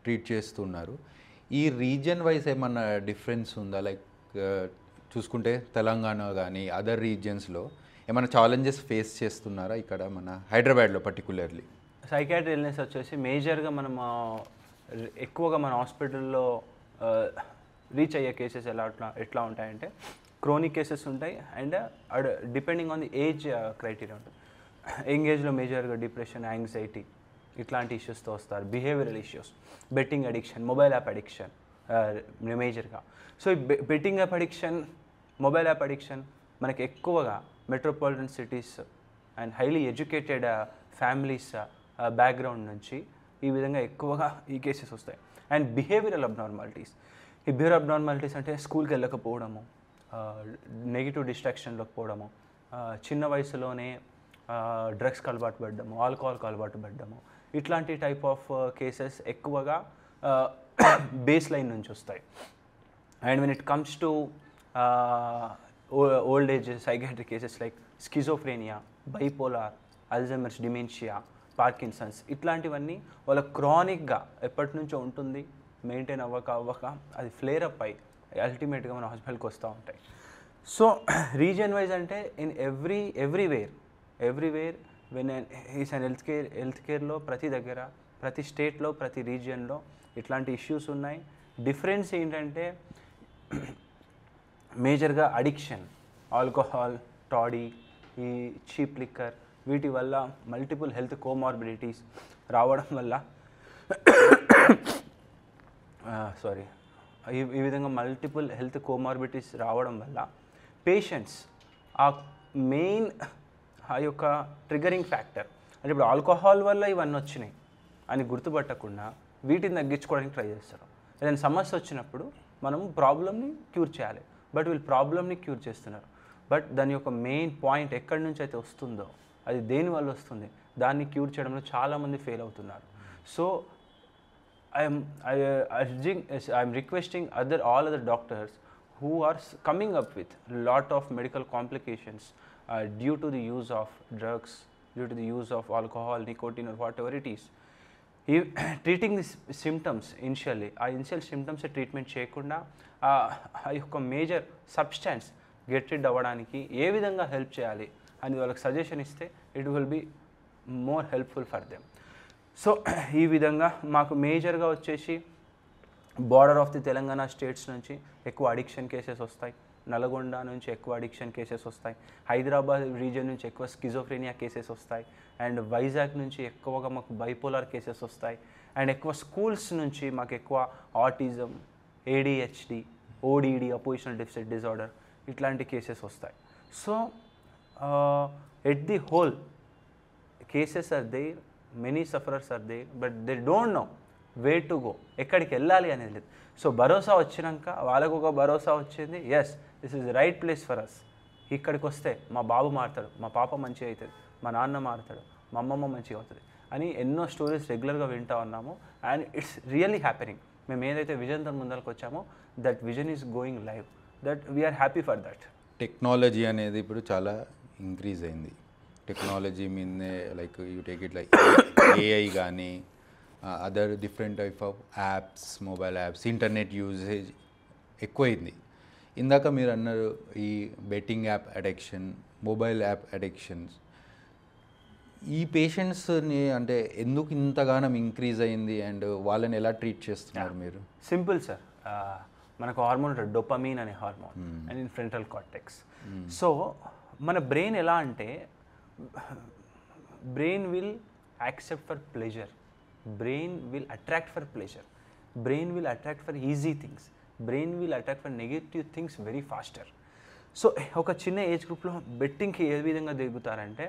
ట్రీట్ చేస్తున్నారు. ఈ రీజియన్ వైజ్ ఏమన్నా డిఫరెన్స్ ఉందా? లైక్ చూసుకుంటే తెలంగాణ కానీ అదర్ రీజియన్స్లో ఏమైనా ఛాలెంజెస్ ఫేస్ చేస్తున్నారా ఇక్కడ మన హైదరాబాద్లో పర్టికులర్లీ? సైకియాట్రీ ఇల్నెస్ వచ్చేసి మేజర్గా మనం ఎక్కువగా మన హాస్పిటల్లో రీచ్ అయ్యే కేసెస్ ఎట్లా ఉంటాయంటే క్రోనిక్ కేసెస్ ఉంటాయి and depending on the age criteria ఉంటుంది. యంగ్ ఏజ్లో మేజర్గా డిప్రెషన్, యాంగ్జైటీ ఇట్లాంటి ఇష్యూస్తో వస్తారు. Behavioural issues, betting addiction, mobile app addiction మేజర్గా. సో ఈ betting app addiction, mobile app addiction మనకి ఎక్కువగా metropolitan cities and highly educated families background నుంచి ఈ విధంగా ఎక్కువగా ఈ కేసెస్ వస్తాయి. అండ్ బిహేవియరల్ అబ్నార్మాలిటీస్, ఈ బిహేవియర్ అబ్నార్మాలిటీస్ అంటే స్కూల్కి వెళ్ళకపోవడము, నెగిటివ్ డిస్ట్రాక్షన్లోకి పోవడము, చిన్న వయసులోనే డ్రగ్స్కి అలవాటు పడ్డము, ఆల్కహాల్కి అలవాటు పడ్డము, ఇట్లాంటి టైప్ ఆఫ్ కేసెస్ ఎక్కువగా బేస్ లైన్ నుంచి వస్తాయి. And when it comes to old age psychiatric cases like schizophrenia, bipolar, Alzheimer's, dementia, Parkinson's ఇట్లాంటివన్నీ వాళ్ళ క్రానిక్గా ఎప్పటి నుంచో ఉంటుంది. మెయింటైన్ అవ్వక అది ఫ్లేర్ అప్ అయ్యి అల్టిమేట్గా మన హాస్పిటల్కి వస్తూ ఉంటాయి. సో రీజియన్ వైజ్ అంటే in everywhere when is an health కేర్లో ప్రతి దగ్గర, ప్రతి స్టేట్లో, ప్రతి రీజియన్లో ఇట్లాంటి ఇష్యూస్ ఉన్నాయి. డిఫరెన్స్ ఏంటంటే మేజర్గా అడిక్షన్, ఆల్కహాల్, టాడీ, ఈ చీప్ లిక్కర్, వీటి వల్ల మల్టిపుల్ హెల్త్ కోమార్బిడిటీస్ రావడం వల్ల ఈ విధంగా మల్టిపుల్ హెల్త్ కోమార్బిడిటీస్ రావడం వల్ల పేషెంట్స్ ఆ మెయిన్ ఆ యొక్క ట్రిగరింగ్ ఫ్యాక్టర్ అంటే ఇప్పుడు ఆల్కహాల్ వల్ల ఇవన్నీ వచ్చినాయి అని గుర్తుపట్టకుండా వీటిని తగ్గించుకోవడానికి ట్రై చేస్తారు. ఏదైనా సమస్య వచ్చినప్పుడు మనం ప్రాబ్లమ్ని క్యూర్ చేయాలి, బట్ వీళ్ళు ప్రాబ్లమ్ని క్యూర్ చేస్తున్నారు. బట్ దాని యొక్క మెయిన్ పాయింట్ ఎక్కడి నుంచి అయితే వస్తుందో, అది దేని వల్ల వస్తుంది, దాన్ని క్యూర్ చేయడంలో చాలామంది ఫెయిల్ అవుతున్నారు. So I'm requesting all other doctors who are coming up with lot of medical complications due to the use of drugs, due to the use of alcohol, nicotine or whatever it is. Treating these symptoms initially, initial symptoms treatment చేయకుండా ఆ యొక్క major substance get rid అవ్వడానికి ఏ విధంగా help చేయాలి అని వాళ్ళకి suggestion ఇస్తే it will be more helpful for them. So ఈ విధంగా మాకు మేజర్గా వచ్చేసి border of the Telangana states నుంచి ఎక్కువ అడిక్షన్ కేసెస్ వస్తాయి, నల్గొండ నుంచి ఎక్కువ అడిక్షన్ కేసెస్ వస్తాయి, హైదరాబాద్ రీజియన్ నుంచి ఎక్కువ స్కిజోఫ్రేనియా కేసెస్ వస్తాయి, అండ్ వైజాగ్ నుంచి ఎక్కువగా మాకు బైపోలార్ కేసెస్ వస్తాయి, అండ్ ఎక్కువ స్కూల్స్ నుంచి మాకు ఎక్కువ autism, ADHD, ODD, oppositional deficit disorder, ఇట్లాంటి కేసెస్ వస్తాయి. So at the whole cases are there, many sufferers are there, but they don't know way to go, ఎక్కడికి వెళ్ళాలి అనేది లేదు. సో భరోసా వచ్చినాక వాళ్ళకు ఒక భరోసా వచ్చింది, yes this is right place for us. ఇక్కడికి వస్తే మా బాబు మారుతాడు, మా పాప మంచిగా అవుతుంది, మా నాన్న మారుతాడు, మా అమ్మమ్మ మంచిగా అవుతుంది అని ఎన్నో స్టోరీస్ రెగ్యులర్గా వింటూ ఉన్నాము. And it's really happening. మేము ఏదైతే విజన్తో ముందరకు వచ్చామో that vision is going live, that we are happy for that. Technology అనేది ఇప్పుడు చాలా ఇంక్రీజ్ అయింది. టెక్నాలజీ మీదనే like you take it like AI కానీ other different type of apps, mobile apps, internet usage ఎక్కువైంది. ఇందాక మీరు అన్నారు ఈ betting app addiction, mobile app addictions, ఈ పేషెంట్స్ని అంటే ఎందుకు ఇంతగానం ఇంక్రీజ్ అయింది అండ్ వాళ్ళని ఎలా ట్రీట్ చేస్తున్నారు మీరు? సింపుల్ సార్, మనకు హార్మోన్ ఉంటుంది డోపమీన్ అనే hormone and in frontal cortex. So మన బ్రెయిన్ ఎలా అంటే brain will accept for pleasure, brain will attract for pleasure, brain will attract for easy things, brain will attract for negative things very faster. So ఒక చిన్న age గ్రూప్లో బెట్టింగ్కి ఏ విధంగా దిగుతారంటే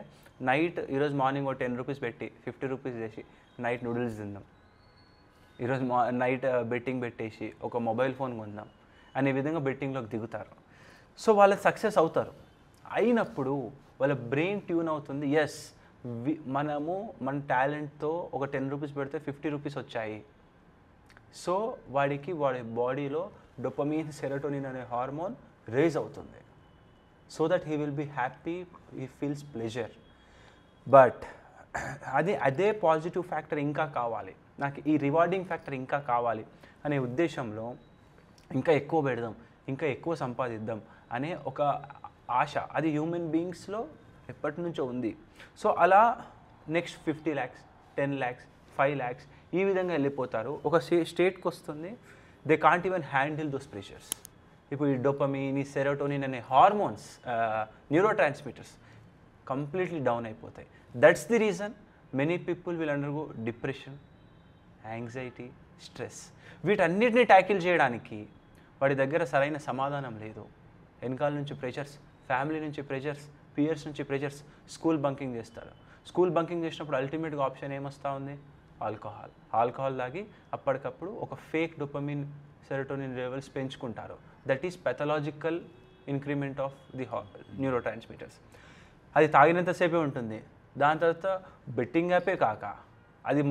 night ఈరోజు morning ఒక 10 rupees పెట్టి 50 రూపీస్ చేసి నైట్ నూడిల్స్ తిందాం, ఈరోజు నైట్ బెట్టింగ్ పెట్టేసి ఒక మొబైల్ ఫోన్ కొందాం అనే విధంగా బెట్టింగ్లోకి దిగుతారు. సో వాళ్ళు సక్సెస్ అవుతారు. అయినప్పుడు వాళ్ళ బ్రెయిన్ ట్యూన్ అవుతుంది, ఎస్ మనము మన టాలెంట్తో ఒక 10 రూపీస్ పెడితే 50 రూపీస్ వచ్చాయి. సో వాడి బాడీలో డోపమీన్, సెరోటోనిన్ అనే హార్మోన్ రేజ్ అవుతుంది. So that he will be happy, he feels pleasure. But అదే పాజిటివ్ ఫ్యాక్టర్ ఇంకా కావాలి, నాకు ఈ రివార్డింగ్ ఫ్యాక్టర్ ఇంకా కావాలి అనే ఉద్దేశంలో ఇంకా ఎక్కువ పెడదాం, ఇంకా ఎక్కువ సంపాదిద్దాం అనే ఒక ఆశ అది హ్యూమన్ బీయింగ్స్లో ఎప్పటి నుంచో ఉంది. సో అలా నెక్స్ట్ 50 lakhs, 10 lakhs, 5 lakhs ఈ విధంగా వెళ్ళిపోతారు. ఒక స్టేట్కి వస్తుంది, they can't even handle those pressures. ఇప్పుడు ఈ డోపమీన్, ఈ సెరోటోనిన్ అనే hormones, neurotransmitters completely down అయిపోతాయి. That's the reason many people will undergo depression, anxiety, stress. వీటన్నిటిని ట్యాకిల్ చేయడానికి వాడి దగ్గర సరైన సమాధానం లేదు. వెనకాల నుంచి ప్రెషర్స్, ఫ్యామిలీ నుంచి ప్రెషర్స్, పియర్స్ నుంచి ప్రెషర్స్, స్కూల్ బంకింగ్ చేస్తాడు. స్కూల్ బంకింగ్ చేసినప్పుడు అల్టిమేట్గా ఆప్షన్ ఏమొస్తూ ఉంది? ఆల్కహాల్ తాగి అప్పటికప్పుడు ఒక ఫేక్ డోపమిన్, సెరోటోనిన్ లెవెల్స్ పెంచుకుంటారు. That is pathological increment of the neuro transmitters. అది తాగినంతసేపే ఉంటుంది. దాని తర్వాత బెట్టింగ్ యాపే కాక అది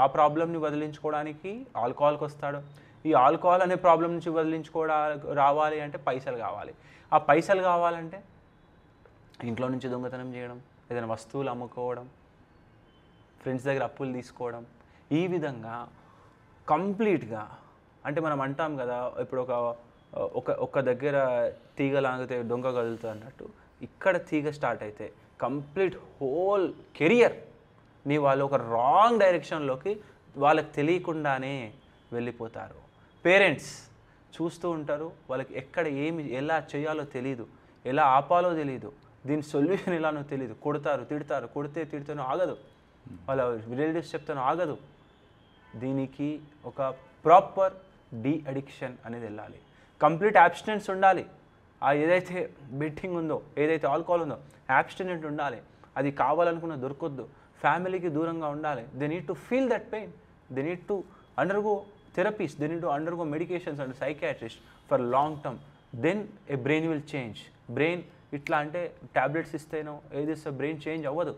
ఆ ప్రాబ్లమ్ని వదిలించుకోవడానికి ఆల్కహాల్కి వస్తాడు. ఈ ఆల్కహాల్ అనే ప్రాబ్లం నుంచి రావాలి అంటే పైసలు కావాలి. ఆ పైసలు కావాలంటే ఇంట్లో నుంచి దొంగతనం చేయడం, ఏదైనా వస్తువులు అమ్ముకోవడం, ఫ్రెండ్స్ దగ్గర అప్పులు తీసుకోవడం, ఈ విధంగా కంప్లీట్గా అంటే మనం అంటాం కదా, ఇప్పుడు ఒక ఒక దగ్గర తీగ లాగితే డొంక కదులుతుంది అన్నట్టు ఇక్కడ తీగ స్టార్ట్ అయితే కంప్లీట్ హోల్ కెరియర్ నీ వాళ్ళు ఒక రాంగ్ డైరెక్షన్లోకి వాళ్ళకి తెలియకుండానే వెళ్ళిపోతారు. పేరెంట్స్ చూస్తూ ఉంటారు, వాళ్ళకి ఎక్కడ ఎలా చేయాలో తెలియదు, ఎలా ఆపాలో తెలియదు, దీని సొల్యూషన్ ఎలానో తెలియదు, కొడతారు తిడతారు, తిడితేనో ఆగదు, వాళ్ళ రిలేటివ్స్ చెప్తానో ఆగదు. దీనికి ఒక ప్రాపర్ డీ అడిక్షన్ అనేది వెళ్ళాలి, కంప్లీట్ అబ్స్టినెన్స్ ఉండాలి. ఏదైతే బెట్టింగ్ ఉందో, ఏదైతే ఆల్కహాల్ ఉందో అబ్స్టినెంట్ ఉండాలి, అది కావాలనుకున్న దొరకొద్దు, ఫ్యామిలీకి దూరంగా ఉండాలి. They need to feel that pain, they need to undergo therapies, they need to undergo medications and psychiatrist for long term. Then a brain will change. Brain ఇట్లా అంటే ట్యాబ్లెట్స్ ఇస్తేనో ఏది ఇస్తే బ్రెయిన్ చేంజ్ అవ్వదు.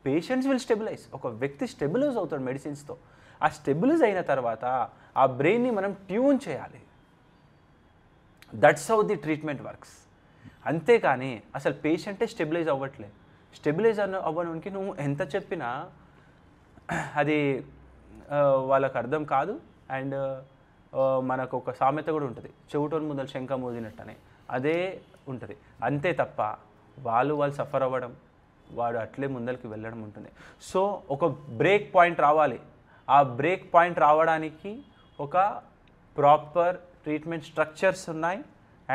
Patients will stabilize. ఒక వ్యక్తి stabilise అవుతాడు మెడిసిన్స్తో. ఆ స్టెబిలైజ్ అయిన తర్వాత ఆ బ్రెయిన్ని మనం ట్యూన్ చేయాలి. That's how the treatment works. అంతేకాని అసలు పేషెంటే స్టెబిలైజ్ అవ్వట్లేదు. స్టెబిలైజ్ అవ్వడానికి నువ్వు ఎంత చెప్పినా అది వాళ్ళకు అర్థం కాదు. అండ్ మనకు ఒక సామెత కూడా ఉంటుంది, చెవిటోని ముందర శంఖ మోదినట్టనే, అదే ఉంటుంది. అంతే తప్ప వాళ్ళు సఫర్ అవ్వడం, వాడు అట్లే ముందరికి వెళ్ళడం ఉంటుంది. సో ఒక బ్రేక్ పాయింట్ రావాలి. ఆ బ్రేక్ పాయింట్ రావడానికి ఒక ప్రాపర్ ట్రీట్మెంట్ స్ట్రక్చర్స్ ఉన్నాయి.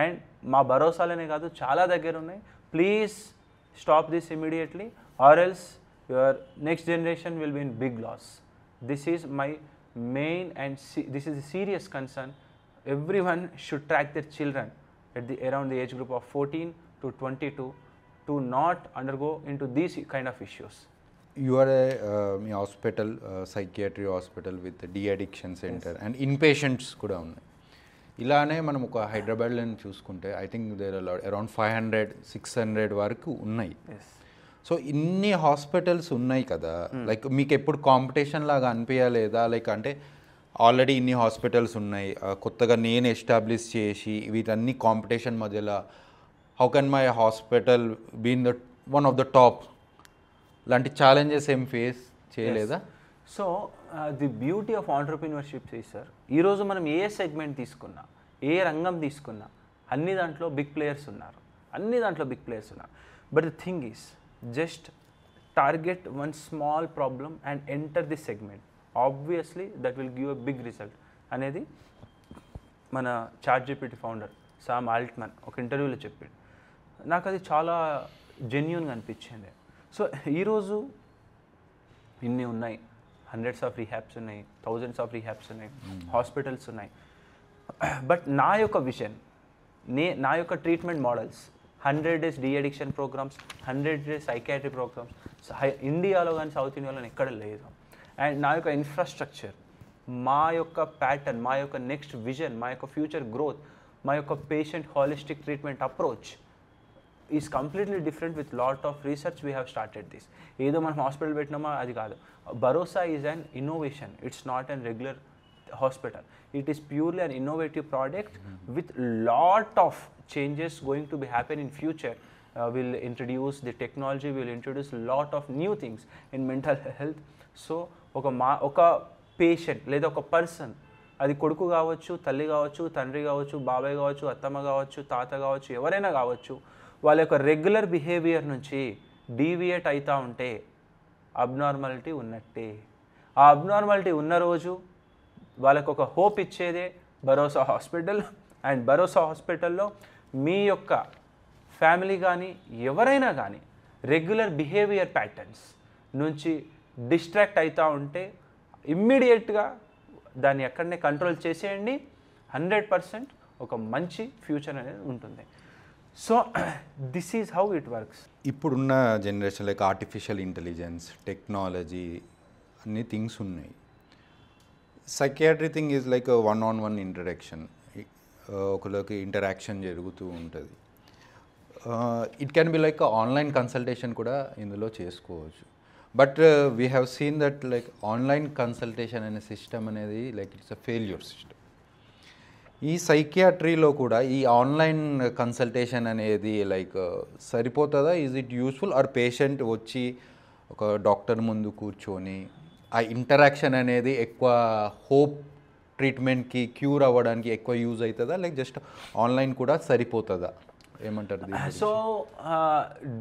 అండ్ మా భరోసాలనే కాదు, చాలా దగ్గర ఉన్నాయి. Please stop this immediately or else your next generation will be in big loss. This is my main and this is a serious concern. Everyone should track their children at around the age group of 14 to 22 to not undergo into these kind of issues. You are a hospital, psychiatry hospital with a de-addiction center, yes. And inpatients kuda unnai. ఇలానే మనం ఒక హైదరాబాద్లో చూసుకుంటే I think there around 500-600 వరకు ఉన్నాయి. So ఇన్ని hospitals ఉన్నాయి కదా, లైక్ మీకు ఎప్పుడు కాంపిటీషన్ లాగా అనిపించలేదా? లైక్ అంటే ఆల్రెడీ ఇన్ని హాస్పిటల్స్ ఉన్నాయి, కొత్తగా నేను ఎస్టాబ్లిష్ చేసి వీటన్ని కాంపిటీషన్ మధ్యలో how can my hospital been the one of the top లాంటి ఛాలెంజెస్ ఏం ఫేస్ చేయలేదా? So the beauty of entrepreneurship is sir, ఈరోజు మనం ఏ సెగ్మెంట్ తీసుకున్నా, ఏ రంగం తీసుకున్నా అన్ని దాంట్లో బిగ్ ప్లేయర్స్ ఉన్నారు. But the thing is just target one small problem and enter this segment. Obviously that will give a big result అనేది మన ChatGPT ఫౌండర్ సామ్ ఆల్ట్మన్ ఒక ఇంటర్వ్యూలో చెప్పాడు. నాకు అది చాలా జెన్యూన్గా అనిపించింది. సో ఈరోజు ఇన్ని ఉన్నాయి, హండ్రెడ్స్ ఆఫ్ రీహాబ్స్ ఉన్నాయి, థౌజండ్స్ ఆఫ్ రీహాబ్స్ ఉన్నాయి, హాస్పిటల్స్ ఉన్నాయి. బట్ నా యొక్క విజన్, నా యొక్క treatment models 100 days de-addiction programmes, 100 days psychiatry programmes ఇండియాలో కానీ సౌత్ ఇండియాలో ఎక్కడ లేదు. అండ్ నా యొక్క ఇన్ఫ్రాస్ట్రక్చర్, మా యొక్క ప్యాటర్న్, మా యొక్క నెక్స్ట్ విజన్, మా యొక్క ఫ్యూచర్ గ్రోత్, మా యొక్క patient holistic treatment approach is completely different. With lot of research we have started this. ఏదో మనం హాస్పిటల్ పెట్టినామా అది కాదు. భరోసా is an innovation, it's not an regular hospital. It is purely an innovative product with lot of changes going to be happen in future. We'll introduce the technology, we'll introduce lot of new things in mental health. So ఒక patient లేదా ఒక person, అది కొడుకు కావచ్చు, తల్లి కావచ్చు, తండ్రి కావచ్చు, బాబాయ్ కావచ్చు, అత్తమ్మ కావచ్చు, తాత కావచ్చు, ఎవరైనా కావచ్చు, వాళ్ళ యొక్క రెగ్యులర్ బిహేవియర్ నుంచి డీవియేట్ అవుతూ ఉంటే అబ్నార్మాలిటీ ఉన్నట్టే. ఆ అబ్నార్మాలిటీ ఉన్న రోజు వాళ్ళకు ఒక హోప్ ఇచ్చేదే భరోసా హాస్పిటల్. అండ్ భరోసా హాస్పిటల్లో మీ యొక్క ఫ్యామిలీ కానీ ఎవరైనా కానీ రెగ్యులర్ బిహేవియర్ ప్యాటర్న్స్ నుంచి డిస్ట్రాక్ట్ అవుతూ ఉంటే ఇమ్మీడియట్గా దాన్ని ఎక్కడనే కంట్రోల్ చేసేయండి. 100% ఒక మంచి ఫ్యూచర్ అనేది ఉంటుంది. So this is how it works. ఇప్పుడున్న generation like artificial intelligence, technology అన్ని థింగ్స్ ఉన్నాయి. Psychiatry thing is like one on one interaction, ఒకరికి ఇంటరాక్షన్ జరుగుతూ ఉంటుంది. It can be like online consultation కూడా ఇందులో చేసుకోవచ్చు. But we have seen that like online consultation అనే సిస్టమ్ అనేది like it's a failure system. ఈ సైకియాట్రీలో కూడా ఈ ఆన్లైన్ కన్సల్టేషన్ అనేది లైక్ సరిపోతుందా? Is it useful? Or patient వచ్చి ఒక డాక్టర్ ముందు కూర్చొని ఆ ఇంటరాక్షన్ అనేది ఎక్కువ హోప్ ట్రీట్మెంట్కి క్యూర్ అవ్వడానికి ఎక్కువ యూజ్ అవుతుందా, లైక్ జస్ట్ ఆన్లైన్ కూడా సరిపోతుందా, ఏమంటారు దీని గురించి? So,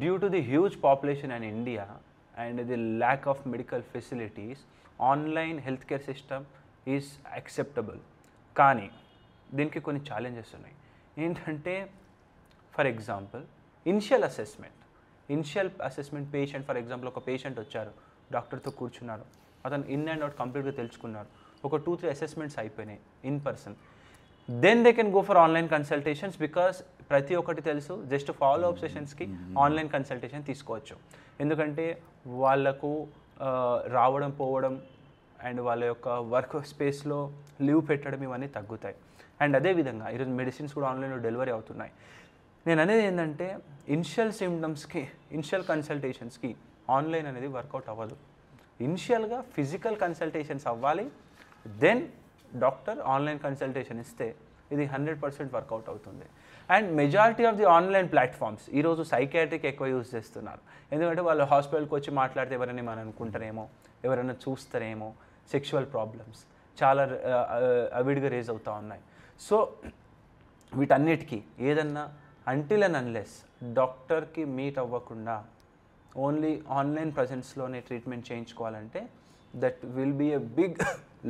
due to the huge population in India and the lack of medical facilities, online healthcare system is acceptable. కానీ దీనికి కొన్ని ఛాలెంజెస్ ఉన్నాయి. ఏంటంటే for example initial assessment patient, for example ఒక పేషెంట్ వచ్చారు, డాక్టర్తో కూర్చున్నారు, అతను ఇన్ అండ్ అవుట్ కంప్లీట్గా తెలుసుకున్నారు, ఒక 2-3 అసెస్మెంట్స్ అయిపోయినాయి in person, then they can go for online consultations. Because ప్రతి ఒక్కటి తెలుసు, జస్ట్ ఫాలో అప్ సెషన్స్కి ఆన్లైన్ కన్సల్టేషన్ తీసుకోవచ్చు. ఎందుకంటే వాళ్ళకు రావడం పోవడం అండ్ వాళ్ళ యొక్క వర్క్ స్పేస్లో లీవ్ పెట్టడం ఇవన్నీ తగ్గుతాయి. అండ్ అదేవిధంగా ఈరోజు మెడిసిన్స్ కూడా ఆన్లైన్లో డెలివరీ అవుతున్నాయి. నేను అనేది ఏంటంటే ఇనిషియల్ సిమ్టమ్స్కి, ఇనిషియల్ కన్సల్టేషన్స్కి ఆన్లైన్ అనేది వర్కౌట్ అవ్వదు. ఇనిషియల్గా ఫిజికల్ కన్సల్టేషన్స్ అవ్వాలి, దెన్ డాక్టర్ ఆన్లైన్ కన్సల్టేషన్ ఇస్తే ఇది 100% వర్కౌట్ అవుతుంది. And majority of the online platforms ఈరోజు సైకియాట్రిక్ ఎక్కువ యూజ్ చేస్తున్నారు. ఎందుకంటే వాళ్ళు హాస్పిటల్కి వచ్చి మాట్లాడితే ఎవరైనా మనం అనుకుంటారేమో, ఎవరైనా చూస్తారేమో, సెక్షువల్ ప్రాబ్లమ్స్ చాలా అవిడ్గా రేజ్ అవుతూ ఉన్నాయి. సో వీటన్నిటికీ ఏదన్నా అంటిల్ అండ్ అన్లెస్ డాక్టర్కి మీట్ అవ్వకుండా ఓన్లీ ఆన్లైన్ ప్రజెన్స్లోనే ట్రీట్మెంట్ చేయించుకోవాలంటే that will be a big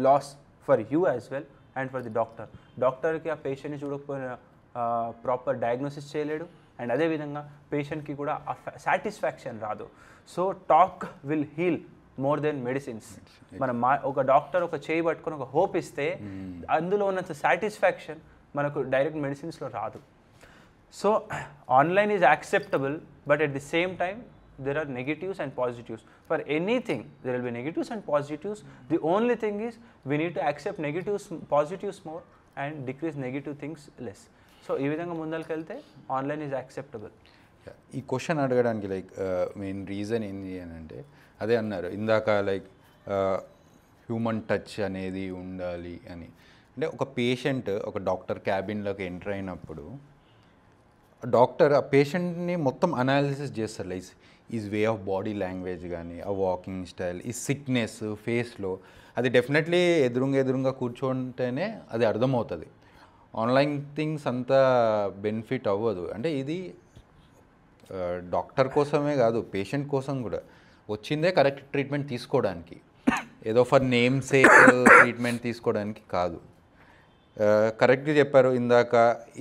loss for you as well and for the doctor. డాక్టర్కి ఆ పేషెంట్ని చూడకపోయిన ప్రాపర్ డయాగ్నోసిస్ చేయలేడు, అండ్ అదేవిధంగా పేషెంట్కి కూడా సాటిస్ఫాక్షన్ రాదు. So talk will heal more than medicines. మనం ఒక డాక్టర్ ఒక చేయి పట్టుకొని ఒక హోప్ ఇస్తే అందులో ఉన్నంత సాటిస్ఫాక్షన్ మనకు డైరెక్ట్ మెడిసిన్స్లో రాదు. So online is acceptable, but at the same time there are negatives and positives. For anything there will be negatives and positives. The only thing is we need to accept positives more and decrease negative things less. So ee vidhanga mundalku velte online is acceptable. ఈ question అడగడానికి like main reason ఏంటి అని అంటే అదే అన్నారు ఇందాక, like human touch అనేది ఉండాలి అని. అంటే ఒక పేషెంట్ ఒక డాక్టర్ క్యాబిన్లోకి ఎంటర్ అయినప్పుడు డాక్టర్ ఆ పేషెంట్ని మొత్తం అనాలిసిస్ చేస్తారు. Like is way of body language కానీ, ఆ వాకింగ్ స్టైల్, ఈ సిక్నెస్ ఫేస్లో, అది డెఫినెట్లీ ఎదురుగా కూర్చుంటేనే అది అర్థమవుతుంది. ఆన్లైన్ థింగ్స్ అంత బెనిఫిట్ అవ్వదు. అంటే ఇది డాక్టర్ కోసమే కాదు, పేషెంట్ కోసం కూడా. వచ్చిందే కరెక్ట్ ట్రీట్మెంట్ తీసుకోవడానికి, ఏదో ఫర్ నేమ్ సేక్ ట్రీట్మెంట్ తీసుకోవడానికి కాదు. కరెక్ట్గా చెప్పారు ఇందాక,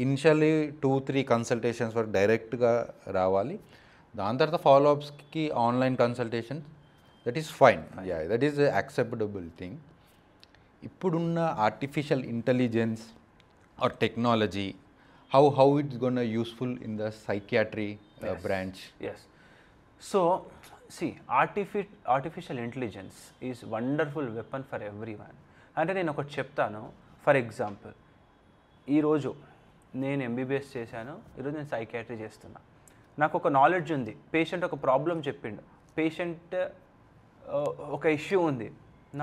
ఇనిషియల్లీ 2-3 కన్సల్టేషన్స్ వరకు డైరెక్ట్గా రావాలి, దాని తర్వాత ఫాలోఅప్స్కి online consultation, that is fine, ya that is acceptable thing. ఇప్పుడున్న artificial intelligence or technology, how it's gonna useful in the psychiatry branch? Yes. So see, artificial intelligence is wonderful weapon for everyone. అంటే నేను ఒకటి చెప్తాను. For example, ఈరోజు నేను MBBS చేశాను, ఈరోజు నేను సైకియాట్రీ చేస్తున్నా, నాకు ఒక నాలెడ్జ్ ఉంది, పేషెంట్ ఒక ప్రాబ్లం చెప్పిండు, పేషెంట్ ఒక ఇష్యూ ఉంది,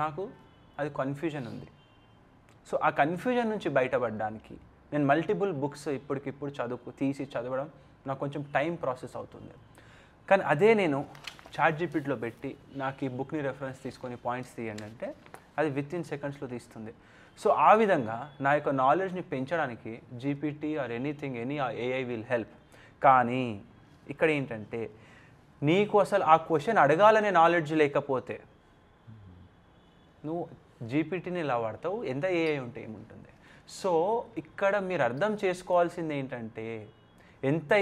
నాకు అది కన్ఫ్యూజన్ ఉంది. సో ఆ కన్ఫ్యూజన్ నుంచి బయటపడడానికి నేను మల్టిపుల్ బుక్స్ ఇప్పటికిప్పుడు తీసి చదవడం నాకు కొంచెం టైం ప్రాసెస్ అవుతుంది. కానీ అదే నేను చాట్‌జీపీటీలో పెట్టి నాకు ఈ బుక్ని రెఫరెన్స్ తీసుకొని పాయింట్స్ తీయండి అంటే అది వితిన్ సెకండ్స్లో తీస్తుంది. సో ఆ విధంగా నా యొక్క నాలెడ్జ్ని పెంచడానికి GPT or any AI will help. కానీ ఇక్కడ ఏంటంటే నీకు అసలు ఆ క్వశ్చన్ అడగాలనే నాలెడ్జ్ లేకపోతే నువ్వు జీపీటీని ఎలా వాడతావు, ఎంత ఏఐ ఉంటే ఏముంటుంది. సో ఇక్కడ మీరు అర్థం చేసుకోవాల్సింది ఏంటంటే ఎంత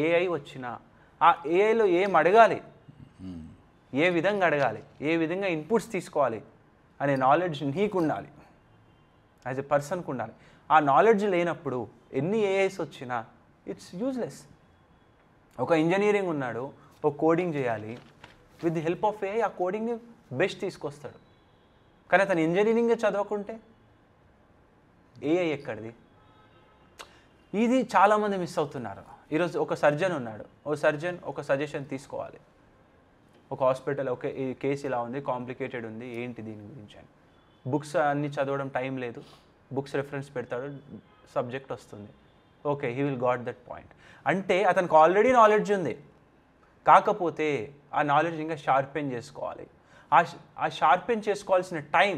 ఏఐ వచ్చినా ఆ ఏఐలో ఏం అడగాలి, ఏ విధంగా అడగాలి, ఏ విధంగా ఇన్పుట్స్ తీసుకోవాలి అనే నాలెడ్జ్ నీకు ఉండాలి, యాజ్ ఎ పర్సన్కు ఉండాలి. ఆ నాలెడ్జ్ లేనప్పుడు ఎన్ని ఏఐస్ వచ్చినా ఇట్స్ యూజ్లెస్. ఒక ఇంజనీరింగ్ ఉన్నాడు, ఒక కోడింగ్ చేయాలి, with the help of AI ఆ కోడింగ్ని బెస్ట్ తీసుకొస్తాడు. కానీ అతను ఇంజనీరింగ్ చదవకుంటే ఏఐ ఎక్కడిది? ఇది చాలామంది మిస్ అవుతున్నారు. ఈరోజు ఒక సర్జన్ ఉన్నాడు, ఓ సర్జన్ ఒక సజెషన్ తీసుకోవాలి, ఒక హాస్పిటల్, ఓకే ఈ కేసు ఇలా ఉంది, కాంప్లికేటెడ్ ఉంది, ఏంటి దీని గురించి అని. బుక్స్ అన్నీ చదవడం టైం లేదు, బుక్స్ రెఫరెన్స్ పెడతాడు, సబ్జెక్ట్ వస్తుంది, okay he will got that point. అంటే అతనికి ఆల్రెడీ నాలెడ్జ్ ఉంది, కాకపోతే ఆ నాలెడ్జ్ ఇంకా షార్పెన్ చేసుకోవాలి. ఆ షార్పెన్ చేసుకోవాల్సిన టైం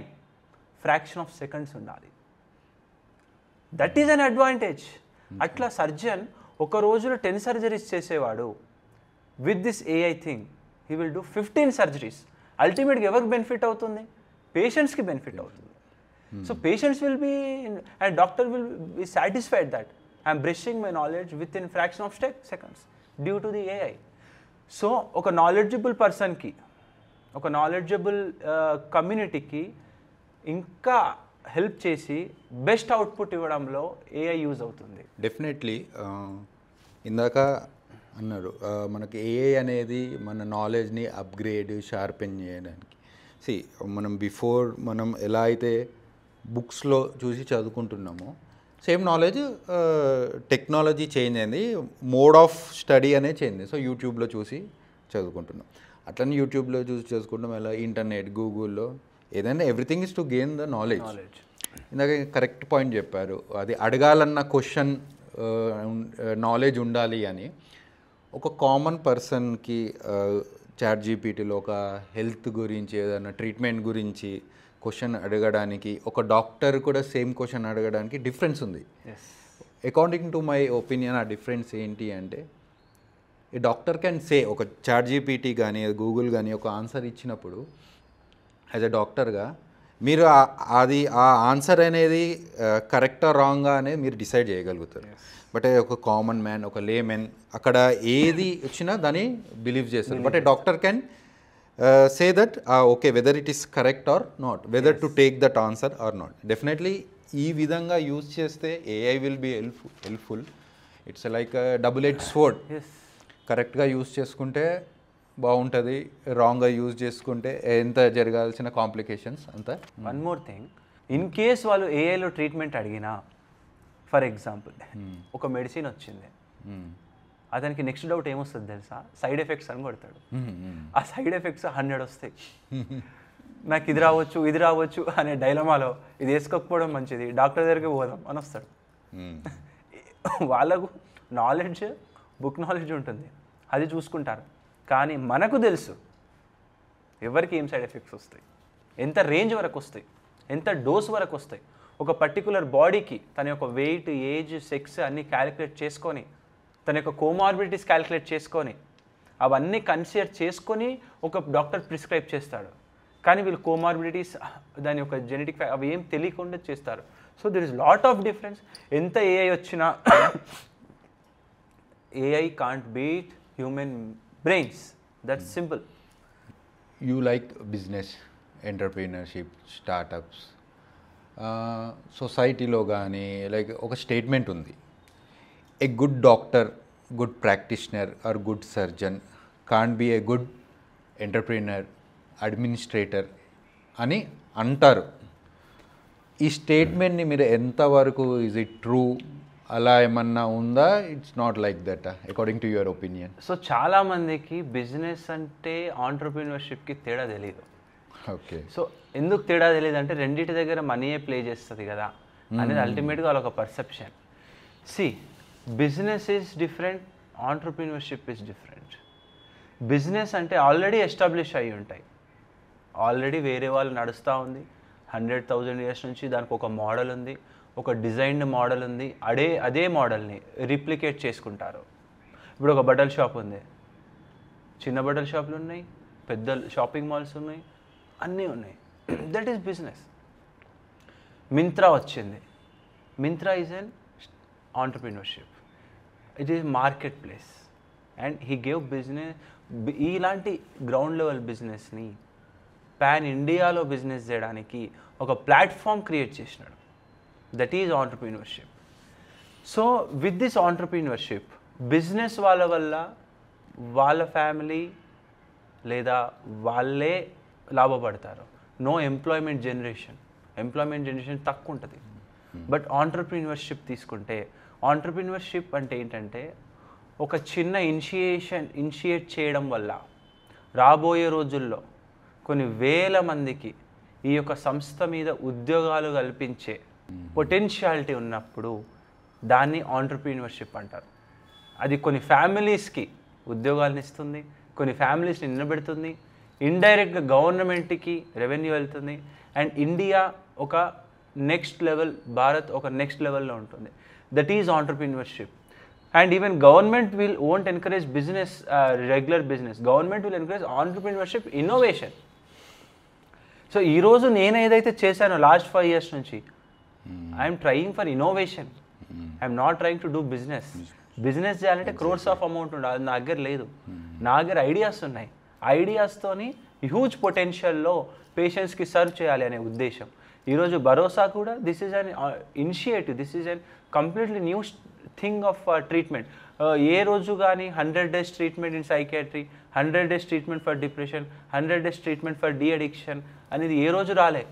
ఫ్రాక్షన్ ఆఫ్ సెకండ్స్ ఉండాలి. That is an advantage. అట్లా సర్జన్ ఒక రోజులో 10 సర్జరీస్ చేసేవాడు, with this AI thing he will do 15 surgeries. అల్టిమేట్గా ఎవరికి బెనిఫిట్ అవుతుంది? పేషెంట్స్కి బెనిఫిట్ అవుతుంది. So patients will be and doctor will be satisfied that I'm brushing my knowledge with in fraction of seconds due to the AI. So ఒక knowledgeable పర్సన్కి, ఒక knowledgeable కమ్యూనిటీకి ఇంకా హెల్ప్ చేసి బెస్ట్ అవుట్పుట్ ఇవ్వడంలో ఏఐ యూజ్ అవుతుంది. Definitely ఇందాక అన్నారు మనకి ఏఐ అనేది మన నాలెడ్జ్ని అప్గ్రేడ్ షార్పెన్ చేయడానికి. మనం బిఫోర్ మనం ఎలా అయితే బుక్స్లో చూసి చదువుకుంటున్నామో సేమ్ నాలెడ్జ్ టెక్నాలజీ చేంజ్ అయింది, మోడ్ ఆఫ్ స్టడీ అనేది చేంజ్ అయింది. సో యూట్యూబ్లో చూసి చదువుకుంటున్నాం, అట్లనే యూట్యూబ్లో చూసి చదువుకుంటాం, ఎలా ఇంటర్నెట్ గూగుల్లో ఏదైనా everything is to gain the knowledge. ఇందాక కరెక్ట్ పాయింట్ చెప్పారు, అది అడగాలన్న క్వశ్చన్ నాలెడ్జ్ ఉండాలి అని. ఒక కామన్ పర్సన్కి చాట్ జీపీటీలో ఒక హెల్త్ గురించి ఏదైనా ట్రీట్మెంట్ గురించి క్వశ్చన్ అడగడానికి, ఒక డాక్టర్ కూడా సేమ్ క్వశ్చన్ అడగడానికి డిఫరెన్స్ ఉంది. అకార్డింగ్ టు మై ఒపీనియన్ ఆ డిఫరెన్స్ ఏంటి అంటే, ఈ డాక్టర్ క్యాన్ సే, ఒక చాట్ జీపీటీ కానీ గూగుల్ కానీ ఒక ఆన్సర్ ఇచ్చినప్పుడు యాజ్ ఎ డాక్టర్గా మీరు అది ఆ ఆన్సర్ అనేది కరెక్టా రాంగా అనేది మీరు డిసైడ్ చేయగలుగుతారు. బట్ ఒక కామన్ మ్యాన్, ఒక లే మెన్ అక్కడ ఏది వచ్చినా దాన్ని బిలీవ్ చేస్తారు. But a doctor can say that okay whether it is correct or not, whether to take that answer or not. Definitely ఈ విధంగా యూజ్ చేస్తే AI will be helpful. It's like double edge sword. కరెక్ట్గా use చేసుకుంటే బాగుంటుంది, రాంగ్గా use చేసుకుంటే ఎంత జరగాల్సిన కాంప్లికేషన్స్ అంతా. One more thing, in case వాళ్ళు ఏఐలో ట్రీట్మెంట్ అడిగినా, ఫర్ ఎగ్జాంపుల్ ఒక మెడిసిన్ వచ్చింది, అతనికి నెక్స్ట్ డౌట్ ఏమొస్తుంది తెలుసా? సైడ్ ఎఫెక్ట్స్ అని కొడతాడు. ఆ సైడ్ ఎఫెక్ట్స్ 100 వస్తాయి. నాకు ఇది రావచ్చు అనే డైలమాలో ఇది వేసుకోకపోవడం మంచిది, డాక్టర్ దగ్గరికి పోదాం అని వస్తాడు. వాళ్ళకు నాలెడ్జ్, బుక్ నాలెడ్జ్ ఉంటుంది, అది చూసుకుంటారు. కానీ మనకు తెలుసు ఎవరికి ఏం సైడ్ ఎఫెక్ట్స్ వస్తాయి, ఎంత రేంజ్ వరకు వస్తాయి, ఎంత డోస్ వరకు వస్తాయి. ఒక పర్టికులర్ బాడీకి తన యొక్క వెయిట్, ఏజ్, సెక్స్ అన్నీ క్యాలిక్యులేట్ చేసుకొని, తన యొక్క కోమార్బిడిటీస్ క్యాలిక్యులేట్ చేసుకొని, అవన్నీ కన్సిడర్ చేసుకొని ఒక డాక్టర్ ప్రిస్క్రైబ్ చేస్తాడు. కానీ వీళ్ళు కోమార్బిడిటీస్, దాని యొక్క జెనెటిక్ అవి ఏం తెలియకుండా చేస్తారు. So there is lot of difference. ఎంత ఏఐ వచ్చినా AI can't beat human brains. That's simple. You like business, entrepreneurship, startups, సొసైటీలో కానీ లైక్ ఒక స్టేట్మెంట్ ఉంది, a good doctor, good practitioner or good surgeon can't be a good entrepreneur, administrator అని అంటారు. ఈ స్టేట్మెంట్ని మీరు ఎంతవరకు ఈజ్ ఇట్ ట్రూ, అలా ఏమన్నా ఉందా? It's not like that according to your opinion. So చాలామందికి బిజినెస్ అంటే ఆంటర్ప్రీనర్షిప్కి తేడా తెలియదు. ఓకే, సో ఎందుకు తేడా తెలియదు అంటే రెండింటి దగ్గర మనీయే ప్లే చేస్తుంది కదా అనేది అల్టిమేట్గా వాళ్ళ ఒక perception. See, business is different, entrepreneurship is different. Business అంటే ఆల్రెడీ ఎస్టాబ్లిష్ అయ్యి ఉంటాయి, ఆల్రెడీ వేరే వాళ్ళు నడుస్తూ ఉంది, 100,000 ఇయర్స్ నుంచి దానికి ఒక మోడల్ ఉంది, ఒక డిజైన్డ్ మోడల్ ఉంది. అదే మోడల్ని రిప్లికేట్ చేసుకుంటారు. ఇప్పుడు ఒక బట్టల షాప్ ఉంది, చిన్న బట్టల షాపులు ఉన్నాయి, పెద్ద షాపింగ్ మాల్స్ ఉన్నాయి, అన్నీ ఉన్నాయి. That is business. మింత్రా వచ్చింది, Myntra is an entrepreneurship, it is market place and he gave business. ఇలాంటి గ్రౌండ్ లెవెల్ బిజినెస్ని పాన్ ఇండియాలో బిజినెస్ చేయడానికి ఒక ప్లాట్ఫామ్ క్రియేట్ చేసినాడు. That is entrepreneurship. So with this entrepreneurship business వాళ్ళ వల్ల వాళ్ళ ఫ్యామిలీ లేదా వాళ్ళే లాభపడతారు. నో ఎంప్లాయ్మెంట్ జనరేషన్ తక్కువ ఉంటుంది. బట్ ఆంటర్ప్రీనర్షిప్ తీసుకుంటే, ఆంటర్ప్రీనర్షిప్ అంటే ఏంటంటే ఒక చిన్న ఇనిషియేట్ చేయడం వల్ల రాబోయే రోజుల్లో కొన్ని వేల మందికి ఈ యొక్క సంస్థ మీద ఉద్యోగాలు కల్పించే పొటెన్షియాలిటీ ఉన్నప్పుడు దాన్ని ఆంటర్ప్రీనర్షిప్ అంటారు. అది కొన్ని ఫ్యామిలీస్కి ఉద్యోగాలను ఇస్తుంది, కొన్ని ఫ్యామిలీస్ని నిలబెడుతుంది, ఇండైరెక్ట్గా గవర్నమెంట్కి రెవెన్యూ వెళ్తుంది. అండ్ ఇండియా ఒక నెక్స్ట్ లెవెల్, భారత్ ఒక నెక్స్ట్ లెవెల్లో ఉంటుంది. That is entrepreneurship. And even government won't encourage business, regular business. Government will encourage entrepreneurship, innovation. So ఈరోజు నేను ఏదైతే చేశానో లాస్ట్ 5 years నుంచి, I'm trying for innovation. I'm not trying to do business. Business చేయాలంటే crores of amount ఉండాలి, అది నా దగ్గర లేదు. నా దగ్గర ఐడియాస్ ఉన్నాయి. ఐడియాస్తోని హ్యూజ్ పొటెన్షియల్లో పేషెంట్స్కి సర్వ్ చేయాలి అనే ఉద్దేశం. ఈరోజు భరోసా కూడా this is an initiative, this is an completely new thing of treatment. ఏ రోజు కానీ 100 days treatment in psychiatry, 100 days treatment for depression, 100 days treatment for de addiction అనేది ఏ రోజు రాలే.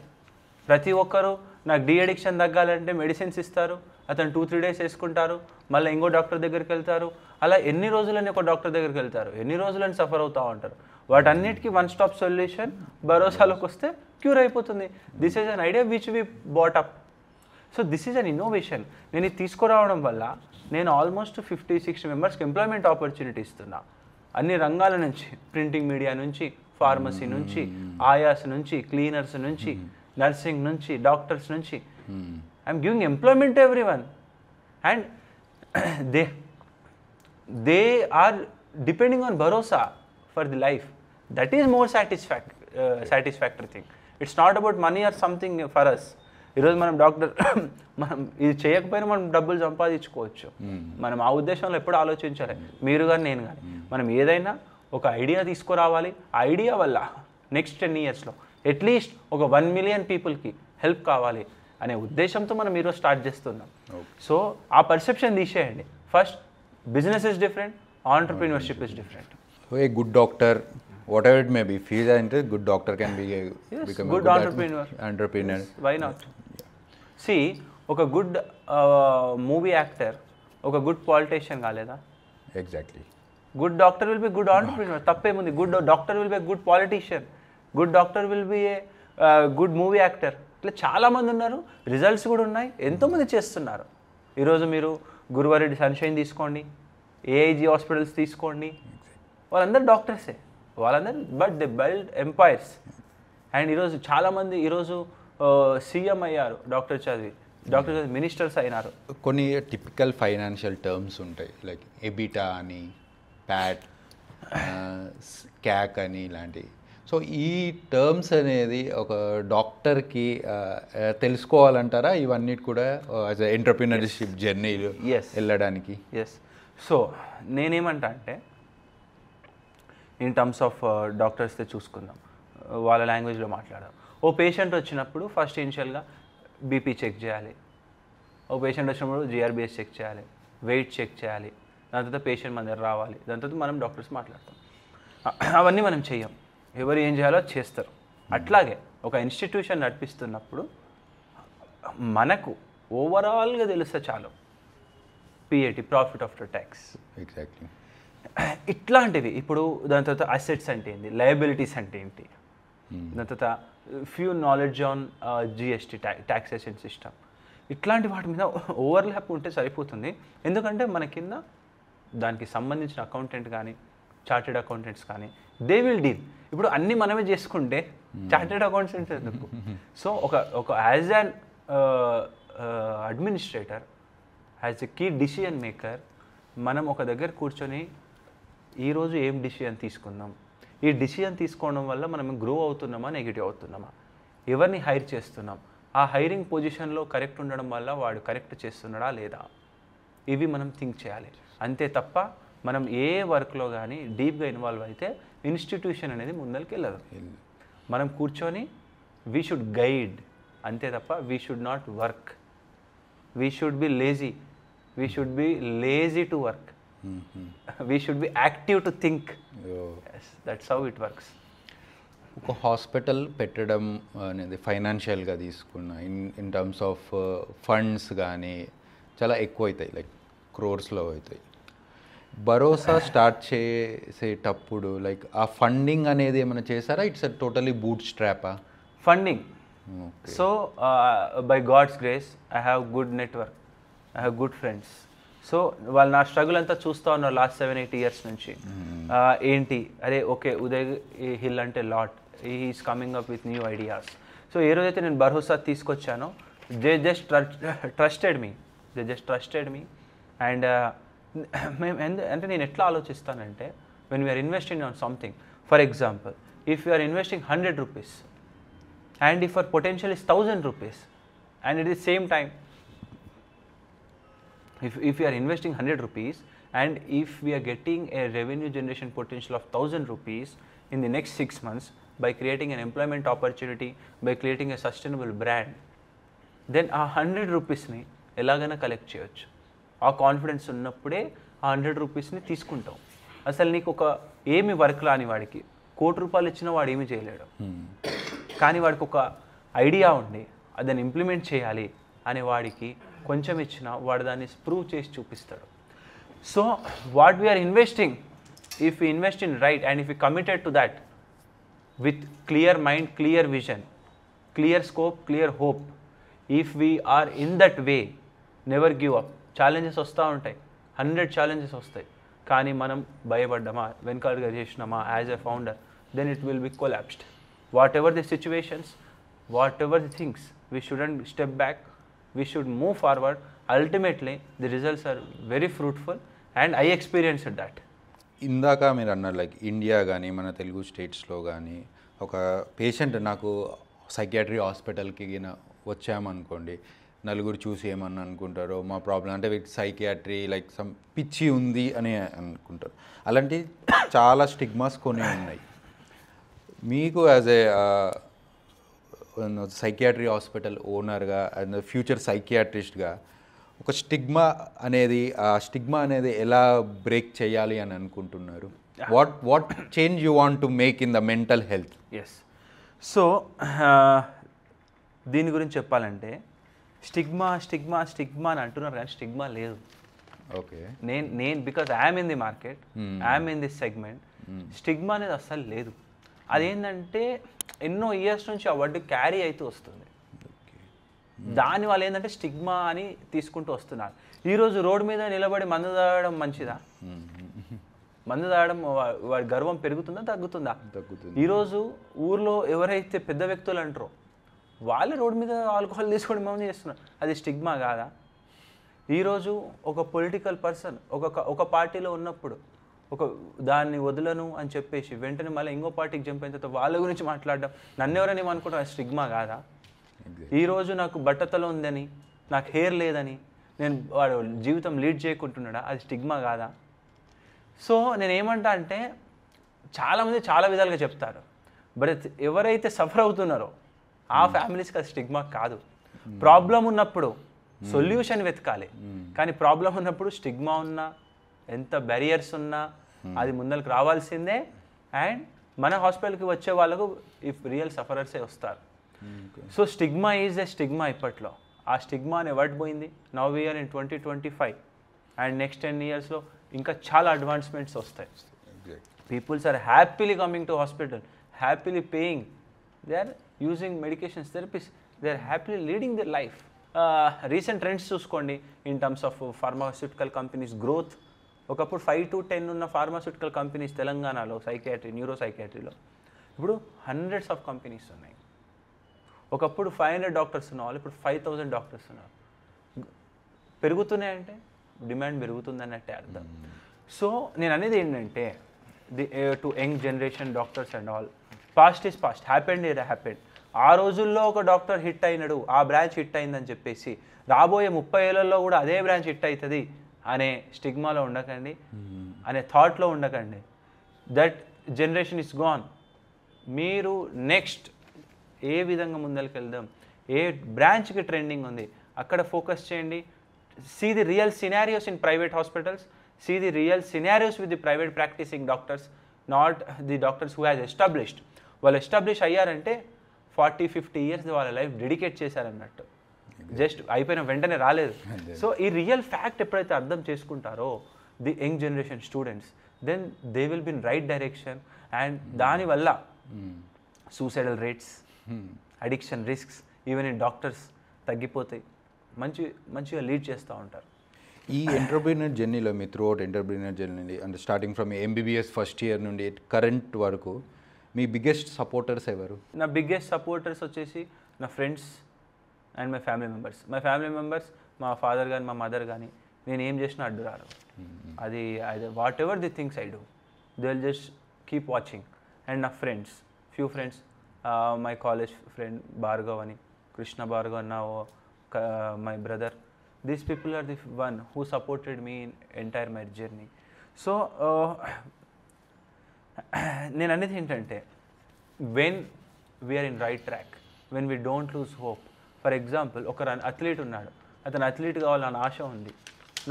ప్రతి ఒక్కరు నాకు డీ అడిక్షన్ తగ్గాలంటే మెడిసిన్స్ ఇస్తారు, అతను 2-3 days వేసుకుంటారు, మళ్ళీ ఇంకో డాక్టర్ దగ్గరికి వెళ్తారు. అలా ఎన్ని రోజులని ఒక డాక్టర్ దగ్గరికి వెళ్తారు, ఎన్ని రోజులని సఫర్ అవుతూ ఉంటారు. వాటన్నిటికీ వన్ స్టాప్ సొల్యూషన్ భరోసాలోకి వస్తే క్యూర్ అయిపోతుంది. This is an idea which we bought up. So this is an innovation. నేను ఇది తీసుకురావడం వల్ల నేను ఆల్మోస్ట్ 50-60 మెంబర్స్కి ఎంప్లాయ్మెంట్ ఆపర్చునిటీ ఇస్తున్నా. అన్ని రంగాల నుంచి, ప్రింటింగ్ మీడియా నుంచి, ఫార్మసీ నుంచి, ఆయాస్ నుంచి, క్లీనర్స్ నుంచి, నర్సింగ్ నుంచి, డాక్టర్స్ నుంచి. I'm giving employment to everyone. And they are depending on Bharosa for the life. That is more satisfactory thing. It's not about money or something for us. ఈరోజు మనం మనం ఇది చేయకపోయినా మనం డబ్బులు సంపాదించుకోవచ్చు. మనం ఆ ఉద్దేశంలో ఎప్పుడు ఆలోచించాలి, మీరు కానీ నేను కానీ. మనం ఏదైనా ఒక ఐడియా తీసుకురావాలి. ఆ ఐడియా వల్ల నెక్స్ట్ 10 yearsలో అట్లీస్ట్ ఒక 1 million పీపుల్కి హెల్ప్ కావాలి అనే ఉద్దేశంతో మనం ఈరోజు స్టార్ట్ చేస్తున్నాం. సో ఆ పర్సెప్షన్ తీసేయండి. First business is different, entrepreneurship is different. A good doctor, whatever it may be, fees అంటే good doctor can be become good a entrepreneur. Yes, why not? See, ఒక గుడ్ మూవీ యాక్టర్ ఒక good politician కాలేదా? Exactly. Good doctor will be good entrepreneur. తప్పేముంది? Good doctor will be good politician, good doctor will be a good movie actor. ఇట్లా చాలామంది ఉన్నారు, results కూడా ఉన్నాయి, ఎంతోమంది చేస్తున్నారు. ఈరోజు మీరు గురువారెడ్డి సన్షైన్ తీసుకోండి, ఏఐజీ హాస్పిటల్స్ తీసుకోండి, వాళ్ళందరూ డాక్టర్సే, వాళ్ళందరూ, but they build empires. And ఈరోజు చాలామంది ఈరోజు సీఎం అయ్యారు డాక్టర్ చదివి మినిస్టర్స్ అయినారు. కొన్ని టిపికల్ ఫైనాన్షియల్ టర్మ్స్ ఉంటాయి, లైక్ ఎబిటా అని, ప్యాట్, క్యాక్ అని, ఇలాంటివి. సో ఈ టర్మ్స్ అనేది ఒక డాక్టర్కి తెలుసుకోవాలంటారా ఇవన్నీ కూడా యాజ్ ఎ ఎంటర్ప్రీనర్షిప్ జర్నీలో వెళ్ళడానికి? ఎస్. సో నేనేమంటా అంటే, ఇన్ టర్మ్స్ ఆఫ్ డాక్టర్స్తో చూసుకుందాం, వాళ్ళ లాంగ్వేజ్లో మాట్లాడదాం. ఓ పేషెంట్ వచ్చినప్పుడు ఫస్ట్ ఇనిషియల్గా బీపీ చెక్ చేయాలి, ఓ పేషెంట్ వచ్చినప్పుడు జిఆర్బిఎస్ చెక్ చేయాలి, వెయిట్ చెక్ చేయాలి, దాని తర్వాత పేషెంట్ మన దగ్గర రావాలి, దాని తర్వాత మనం డాక్టర్స్ మాట్లాడతాం. అవన్నీ మనం చెయ్యం, ఎవరు ఏం చేయాలో చేస్తారు. అట్లాగే ఒక ఇన్స్టిట్యూషన్ నడిపిస్తున్నప్పుడు మనకు ఓవరాల్గా తెలిస్తే చాలు, పిఏటి, ప్రాఫిట్ ఆఫ్టర్ ట్యాక్స్. ఎగ్జాక్ట్లీ. ఇట్లాంటివి. ఇప్పుడు దాని తర్వాత అసెట్స్ అంటే ఏంటి, లయబిలిటీస్ అంటే ఏంటి, దాని తర్వాత few knowledge on GST, taxation system, ఇట్లాంటి వాటి మీద ఓవర్లాప్ ఉంటే సరిపోతుంది. ఎందుకంటే మన కింద దానికి సంబంధించిన అకౌంటెంట్ కానీ, చార్టెడ్ అకౌంటెంట్స్ కానీ, దే విల్ డీల్. ఇప్పుడు అన్నీ మనమే చేసుకుంటే చార్టెడ్ అకౌంటెంట్స్ ఎందుకు? సో ఒక as an administrator, as a key decision maker, మనం ఒక దగ్గర కూర్చొని ఈరోజు ఏం డిసిజన్ తీసుకుందాం, ఈ డిసిజన్ తీసుకోవడం వల్ల మనం గ్రో అవుతున్నామా, నెగిటివ్ అవుతున్నామా, ఎవరిని హైర్ చేస్తున్నాం, ఆ హైరింగ్ పొజిషన్లో కరెక్ట్ ఉండడం వల్ల వాడు కరెక్ట్ చేస్తున్నాడా లేదా, ఇవి మనం థింక్ చేయాలి. అంతే తప్ప మనం ఏ వర్క్లో కానీ డీప్గా ఇన్వాల్వ్ అయితే ఇన్స్టిట్యూషన్ అనేది ముందరికి వెళ్ళదు. మనం కూర్చొని వీ షుడ్ గైడ్, అంతే తప్ప we should not work. We should be lazy, we should be lazy to work, we should be active to think. That's how it works. ఒక హాస్పిటల్ పెట్టడం అనేది ఫైనాన్షియల్గా తీసుకున్న ఇన్ టర్మ్స్ ఆఫ్ ఫండ్స్ కానీ చాలా ఎక్కువ అవుతాయి, లైక్ క్రోర్స్లో అవుతాయి. భరోసా స్టార్ట్ చేసేటప్పుడు లైక్ ఆ ఫండింగ్ అనేది ఏమైనా చేశారా? ఇట్స్ టోటలీ బూట్ స్ట్రాపా? Funding. So by God's grace I have good network, I have good friends, so వాళ్ళు నా స్ట్రగుల్ అంతా చూస్తూ ఉన్నారు లాస్ట్ 7-8 ఇయర్స్ నుంచి. ఏంటి అరే ఓకే ఉదయ్ హిల్ అంటే lot, is coming up with new ideas. So ఏ రోజైతే నేను భరోసా తీసుకొచ్చానో they just trusted me. And మేము అంటే నేను ఎట్లా ఆలోచిస్తానంటే when we're investing on something, for example if you are investing 100 rupees and if our potential is 1000 rupees and at the same time if we are investing 100 rupees and if we are getting a revenue generation potential of 1000 rupees in the next 6 months by creating an employment opportunity, by creating a sustainable brand, then ఆ 100 రూపీస్ని ఎలాగైనా collect చేయొచ్చు. ఆ confidence ఉన్నప్పుడే ఆ 100 రూపీస్ని తీసుకుంటాం. అసలు నీకు ఒక ఏమి వర్క్ రాని వాడికి 1 కోటి రూపాయలు ఇచ్చినా వాడు ఏమీ చేయలేడు. కానీ వాడికి ఒక ఐడియా ఉండి దాన్ని ఇంప్లిమెంట్ చేయాలి అనే వాడికి కొంచెం ఇచ్చినా వాడు దాన్ని ప్రూవ్ చేసి చూపిస్తాడు. So what we are investing, if you invest in right and if you committed to that with clear mind, clear vision, clear scope, clear hope, if we are in that way, never give up. Challenges వస్తూ ఉంటాయి, 100 challenges వస్తాయి, కానీ మనం భయపడ్డామా, వెనకాడుగా చేసినామా as a founder, then it will be collapsed. Whatever the situations, whatever the things, we shouldn't step back, we should move forward. Ultimately the results are very fruitful and I experienced that. ఇందాక మీరు అన్నారు like India కానీ మన తెలుగు స్టేట్స్లో కానీ ఒక patient నాకు psychiatry హాస్పిటల్కి వచ్చామనుకోండి, నలుగురు చూసి ఏమన్నా అనుకుంటారో మా ప్రాబ్లం అంటే విత్ సైకియాట్రీ లైక్ సమ్ పిచ్చి ఉంది అని అనుకుంటారు. అలాంటి చాలా స్టిగ్మాస్ కొన్ని ఉన్నాయి. మీకు యాజ్ ఏ సైకియాట్రీ హాస్పిటల్ ఓనర్గా అండ్ ఫ్యూచర్ సైకియాట్రిస్ట్గా ఒక స్టిగ్మా అనేది ఎలా బ్రేక్ చేయాలి అని అనుకుంటున్నారు? What change you want to make in the mental health? Yes, so దీని గురించి చెప్పాలంటే స్టిగ్మా అని అంటున్నారు కానీ స్టిగ్మా లేదు. ఓకే, నేను because I'm in the market, I'm in this segment, stigma అనేది అస్సలు లేదు. అదేంటంటే ఎన్నో ఇయర్స్ నుంచి ఆ వర్డ్ క్యారీ అవుతూ వస్తుంది. దానివల్ల ఏంటంటే స్టిగ్మా అని తీసుకుంటూ వస్తున్నారు. ఈరోజు రోడ్డు మీద నిలబడి మందు తాగడం మంచిదా? మందు తాగడం వాడి గర్వం పెరుగుతుందా తగ్గుతుందా? ఈరోజు ఊర్లో ఎవరైతే పెద్ద వ్యక్తులు అంటారో వాళ్ళే రోడ్డు మీద ఆల్కహాల్ తీసుకొని మందు చేస్తున్నారు. అది స్టిగ్మా కాదా? ఈరోజు ఒక పొలిటికల్ పర్సన్ ఒక పార్టీలో ఉన్నప్పుడు దాన్ని వదలను అని చెప్పేసి వెంటనే మళ్ళీ ఇంకో పార్టీకి జంప్ అయిన తర్వాత వాళ్ళ గురించి మాట్లాడడం, నన్ను ఎవరైనా ఏమనుకుంటారు, అది స్టిగ్మా కాదా? ఈరోజు నాకు బట్టతల ఉందని, నాకు హెయిర్ లేదని నేను వాడు జీవితం లీడ్ చేయకుంటున్నాడా? అది స్టిగ్మా కాదా? సో నేనేమంటా అంటే చాలామంది చాలా విధాలుగా చెప్తారు, బట్ ఎవరైతే సఫర్ అవుతున్నారో ఆ ఫ్యామిలీస్కి అది స్టిగ్మా కాదు. ప్రాబ్లం ఉన్నప్పుడు సొల్యూషన్ వెతకాలి, కానీ ప్రాబ్లం ఉన్నప్పుడు స్టిగ్మా ఉన్నా ఎంత బ్యారియర్స్ ఉన్నా అది ముందరికి రావాల్సిందే. అండ్ మన హాస్పిటల్కి వచ్చే వాళ్ళకు ఇఫ్ రియల్ సఫరర్సే వస్తారు. So stigma is a stigma. ఇప్పట్లో ఆ స్టిగ్మా అనే వర్డ్ పోయింది. Now we're in 2025 and next 10 yearsలో ఇంకా చాలా అడ్వాన్స్మెంట్స్ వస్తాయి. Peoples are happily coming to hospital, happily paying, they are using medications, therapies, they are happily leading their life. Recent trends చూసుకోండి in terms of pharmaceutical companies growth. ఒకప్పుడు 5 to 10 ఉన్న pharmaceutical companies తెలంగాణలో psychiatry, neuro సైకియాట్రీలో ఇప్పుడు hundreds of companies ఉన్నాయి. ఒకప్పుడు 500 doctors ఉన్న వాళ్ళు ఇప్పుడు 5000 డాక్టర్స్ ఉన్నారు. పెరుగుతున్నాయంటే డిమాండ్ పెరుగుతుందన్నట్టే అర్థం. సో నేను అనేది ఏంటంటే to young generation doctors and all, past is past, happened it happened. ఆ రోజుల్లో ఒక డాక్టర్ హిట్ అయినాడు, ఆ బ్రాంచ్ హిట్ అయిందని చెప్పేసి రాబోయే 30 ఏళ్లలో కూడా అదే బ్రాంచ్ హిట్ అవుతుంది అనే స్టిగ్మాలో ఉండకండి, అనే థాట్లో ఉండకండి. That generation is gone. మీరు నెక్స్ట్ ఏ విధంగా ముందరికి వెళ్దాం, ఏ బ్రాంచ్కి ట్రెండింగ్ ఉంది అక్కడ ఫోకస్ చేయండి. See the real scenarios in private hospitals, see the real scenarios with the private practising doctors, not the doctors who has established. వాళ్ళు ఎస్టాబ్లిష్ అయ్యారంటే 40-50 years వాళ్ళ లైఫ్ డెడికేట్ చేశారన్నట్టు, జస్ట్ అయిపోయిన వెంటనే రాలేదు. సో ఈ రియల్ ఫ్యాక్ట్ ఎప్పుడైతే అర్థం చేసుకుంటారో the young generation students, then they will be in right direction. And దానివల్ల suicidal rates, addiction risks even in doctors తగ్గిపోతాయి, మంచిగా లీడ్ చేస్తూ ఉంటారు. ఈ ఎంటర్ప్రీనర్ జర్నీలో మీ త్రూఅవుట్ ఎంటర్ప్రీనర్ జర్నీ అంటే starting from MBBS first year నుండి కరెంట్ వరకు మీ బిగ్గెస్ట్ సపోర్టర్స్ ఎవరు? నా బిగ్గెస్ట్ సపోర్టర్స్ వచ్చేసి నా friends and my family members. మా ఫాదర్ కానీ మా మదర్ కానీ నేను ఏం చేసినా అడ్డు రారు. అది whatever the things I do they will just keep watching. And నా few friends, my college friend Bhargav అని, కృష్ణ భార్గవ్ అన్న, my brother, these people are the one who supported me in entire my journey. So నేను అనేది ఏంటంటే when we're in right track, when we don't lose hope. For example ఒక athlete ఉన్నాడు, అతను athlete కావాలని ఆశ ఉంది.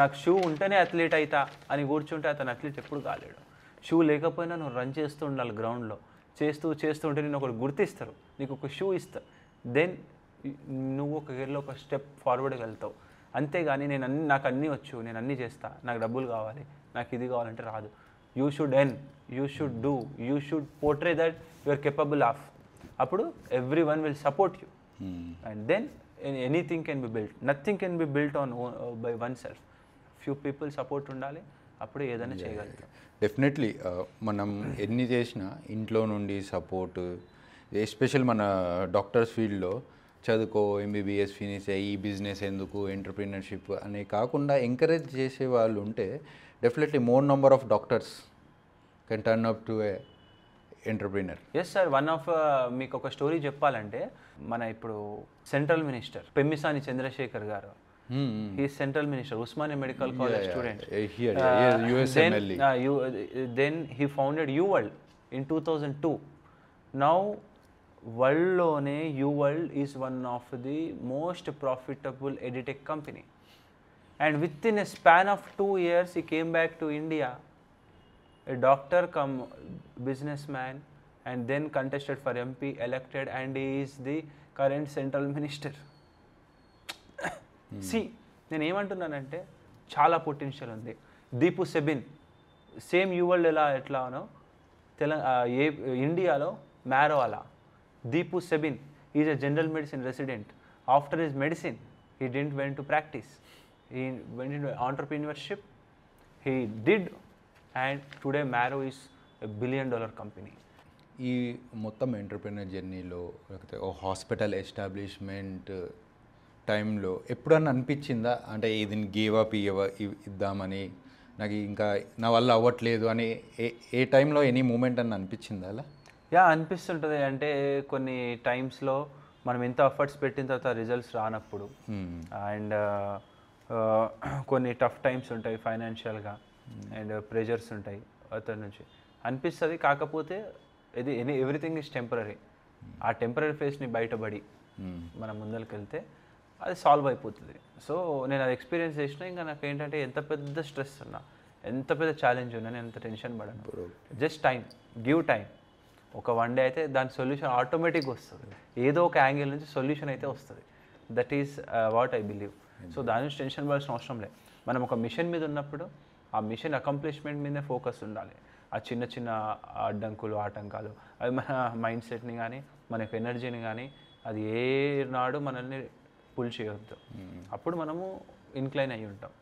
నాకు షూ ఉంటేనే అథ్లీట్ అవుతా అని కూర్చుంటే అతను అథ్లీట్ ఎప్పుడు కాలేడు. షూ లేకపోయినా నువ్వు రన్ చేస్తూ ఉండాలి గ్రౌండ్లో. చేస్తూ ఉంటే నేను ఒకటి గుర్తిస్తారు, నీకు ఒక షూ ఇస్తా, దెన్ నువ్వు ఒక గేర్లో ఒక స్టెప్ ఫార్వర్డ్కి వెళ్తావు. అంతేగాని నాకు అన్నీ వచ్చు, నేను అన్నీ చేస్తా, నాకు డబ్బులు కావాలి, నాకు ఇది కావాలంటే రాదు. You should you should do, you should portray that you are capable of. అప్పుడు every one will support you and then anything can be built. Nothing can be built on by oneself. Few people support ఉండాలి, అప్పుడు ఏదైనా చేయగలుగుతాం. Definitely మనం ఎన్ని చేసినా ఇంట్లో నుండి సపోర్ట్, ఎస్పెషల్ మన డాక్టర్స్ ఫీల్డ్లో చదువుకో, ఎంబీబీఎస్ ఫినిష్ అయ్యి బిజినెస్ ఎందుకు, ఎంటర్ప్రీనర్షిప్ అనే కాకుండా ఎంకరేజ్ చేసే వాళ్ళు ఉంటే definitely more number of doctors can turn up to a entrepreneur. Yes sir, one of మీకు ఒక స్టోరీ చెప్పాలంటే, మన ఇప్పుడు సెంట్రల్ మినిస్టర్ పెమ్మిసాని చంద్రశేఖర్ గారు, he is central minister, Usmania Medical College student. Here, US MLE. Then he founded UWorld in 2002. Now world lone UWorld is one of the most profitable edtech company, and within a span of 2 years he came back to India, a doctor come businessman, and then contested for MP, elected, and he is the current central minister. See నేను ఏమంటున్నానంటే చాలా potential ఉంది. Deepu సెబిన్ same యువల్డ్ ఎట్లానో ఇండియాలో Marrow అలా. Deepu Sebin is a general medicine resident. After his medicine he didn't went to practice, he went in entrepreneurship, he did, and today Marrow is a $1 billion company. ఈ మొత్తం entrepreneur జర్నీలో లేకపోతే ఓ హాస్పిటల్ ఎస్టాబ్లిష్మెంట్ టైంలో ఎప్పుడన్నా అనిపించిందా అంటే దీన్ని గేవ్ అప్ ఇద్దామని, నాకు ఇంకా నా వల్ల అవ్వట్లేదు అని ఏ టైంలో ఎనీ మూమెంట్ అని అనిపించిందా అలా? యా, అనిపిస్తుంటుంది. అంటే కొన్ని టైమ్స్లో మనం ఎంత ఎఫర్ట్స్ పెట్టిన తర్వాత రిజల్ట్స్ రానప్పుడు, అండ్ కొన్ని టఫ్ టైమ్స్ ఉంటాయి ఫైనాన్షియల్గా, అండ్ ప్రెషర్స్ ఉంటాయి అతని నుంచి అనిపిస్తుంది. కాకపోతే ఎవ్రీథింగ్ ఈజ్ టెంపరీ. ఆ టెంపరీ ఫేస్ని బయటపడి మనం ముందరికి వెళ్తే అది సాల్వ్ అయిపోతుంది. సో నేను అది ఎక్స్పీరియన్స్ చేసిన. ఇంకా నాకు ఏంటంటే ఎంత పెద్ద స్ట్రెస్ ఉన్నా, ఎంత పెద్ద ఛాలెంజ్ ఉన్నా నేను ఎంత టెన్షన్ పడను. Just give time. ఒక 1 day అయితే దాని సొల్యూషన్ ఆటోమేటిక్గా వస్తుంది. ఏదో ఒక యాంగిల్ నుంచి సొల్యూషన్ అయితే వస్తుంది. That is what I believe. So దాని నుంచి టెన్షన్ పడాల్సిన అవసరం లేదు. మనం ఒక మిషన్ మీద ఉన్నప్పుడు ఆ మిషన్ అకంప్లిష్మెంట్ మీదనే ఫోకస్ ఉండాలి. ఆ చిన్న చిన్న అడ్డంకులు, ఆటంకాలు అవి మన మైండ్ సెట్ని కానీ మనకు ఎనర్జీని కానీ అది ఏ నాడు మనల్ని పుల్ చేయవద్దు. అప్పుడు మనము ఇన్క్లైన్ అయ్యి ఉంటాం.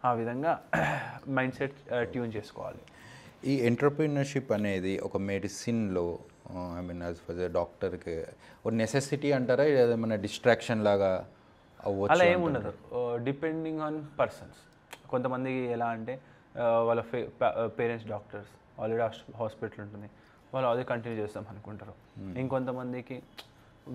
ఆ విధంగా మైండ్ సెట్ ట్యూన్ చేసుకోవాలి. ఈ ఎంటర్ప్రీనర్షిప్ అనేది ఒక మెడిసిన్లో ఐ మీన్ యాజ్ ఫర్ డాక్టర్కి ఒక నెసెసిటీ అంటారా, ఏదైనా డిస్ట్రాక్షన్ లాగా అవ్వచ్చు? అలా ఏముండదు, డిపెండింగ్ ఆన్ పర్సన్స్. కొంతమంది ఎలా అంటే వాళ్ళ పేరెంట్స్ డాక్టర్స్, ఆల్రెడీ హాస్పిటల్ ఉంటుంది, వాళ్ళు అదే కంటిన్యూ చేస్తాం అనుకుంటారు. ఇంకొంతమందికి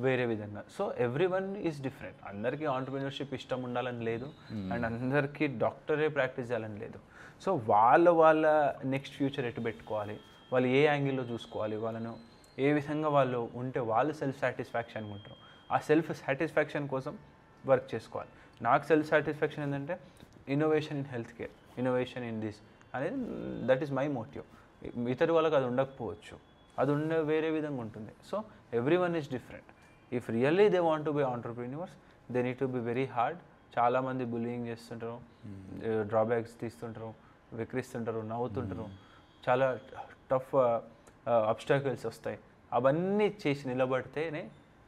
వేరే విధంగా. So every one is different. అందరికీ ఆంటర్ప్రీనర్షిప్ ఇష్టం ఉండాలని లేదు, అండ్ అందరికీ డాక్టరే ప్రాక్టీస్ చేయాలని లేదు. సో వాళ్ళ నెక్స్ట్ ఫ్యూచర్ ఎటు పెట్టుకోవాలి, వాళ్ళు ఏ యాంగిల్లో చూసుకోవాలి, వాళ్ళను ఏ విధంగా వాళ్ళు ఉంటే వాళ్ళు సెల్ఫ్ సాటిస్ఫాక్షన్ ఉంటారు. ఆ సెల్ఫ్ సాటిస్ఫాక్షన్ కోసం వర్క్ చేసుకోవాలి. నాకు సెల్ఫ్ సాటిస్ఫాక్షన్ ఏంటంటే innovation in health care, innovation in this అనేది దట్ ఈస్ మై మోటివ్. ఇతరు వాళ్ళకి అది ఉండకపోవచ్చు, అది వేరే విధంగా ఉంటుంది. So every one is different. If really they want to be entrepreneurs they need to be very hard. చాలామంది బుల్లింగ్ చేస్తుంటారు, డ్రాబ్యాక్స్ తీస్తుంటారు, విక్రిస్తుంటారు, నవ్వుతుంటారు, చాలా టఫ్ అబ్స్టాకిల్స్ వస్తాయి. అవన్నీ చేసి నిలబడితేనే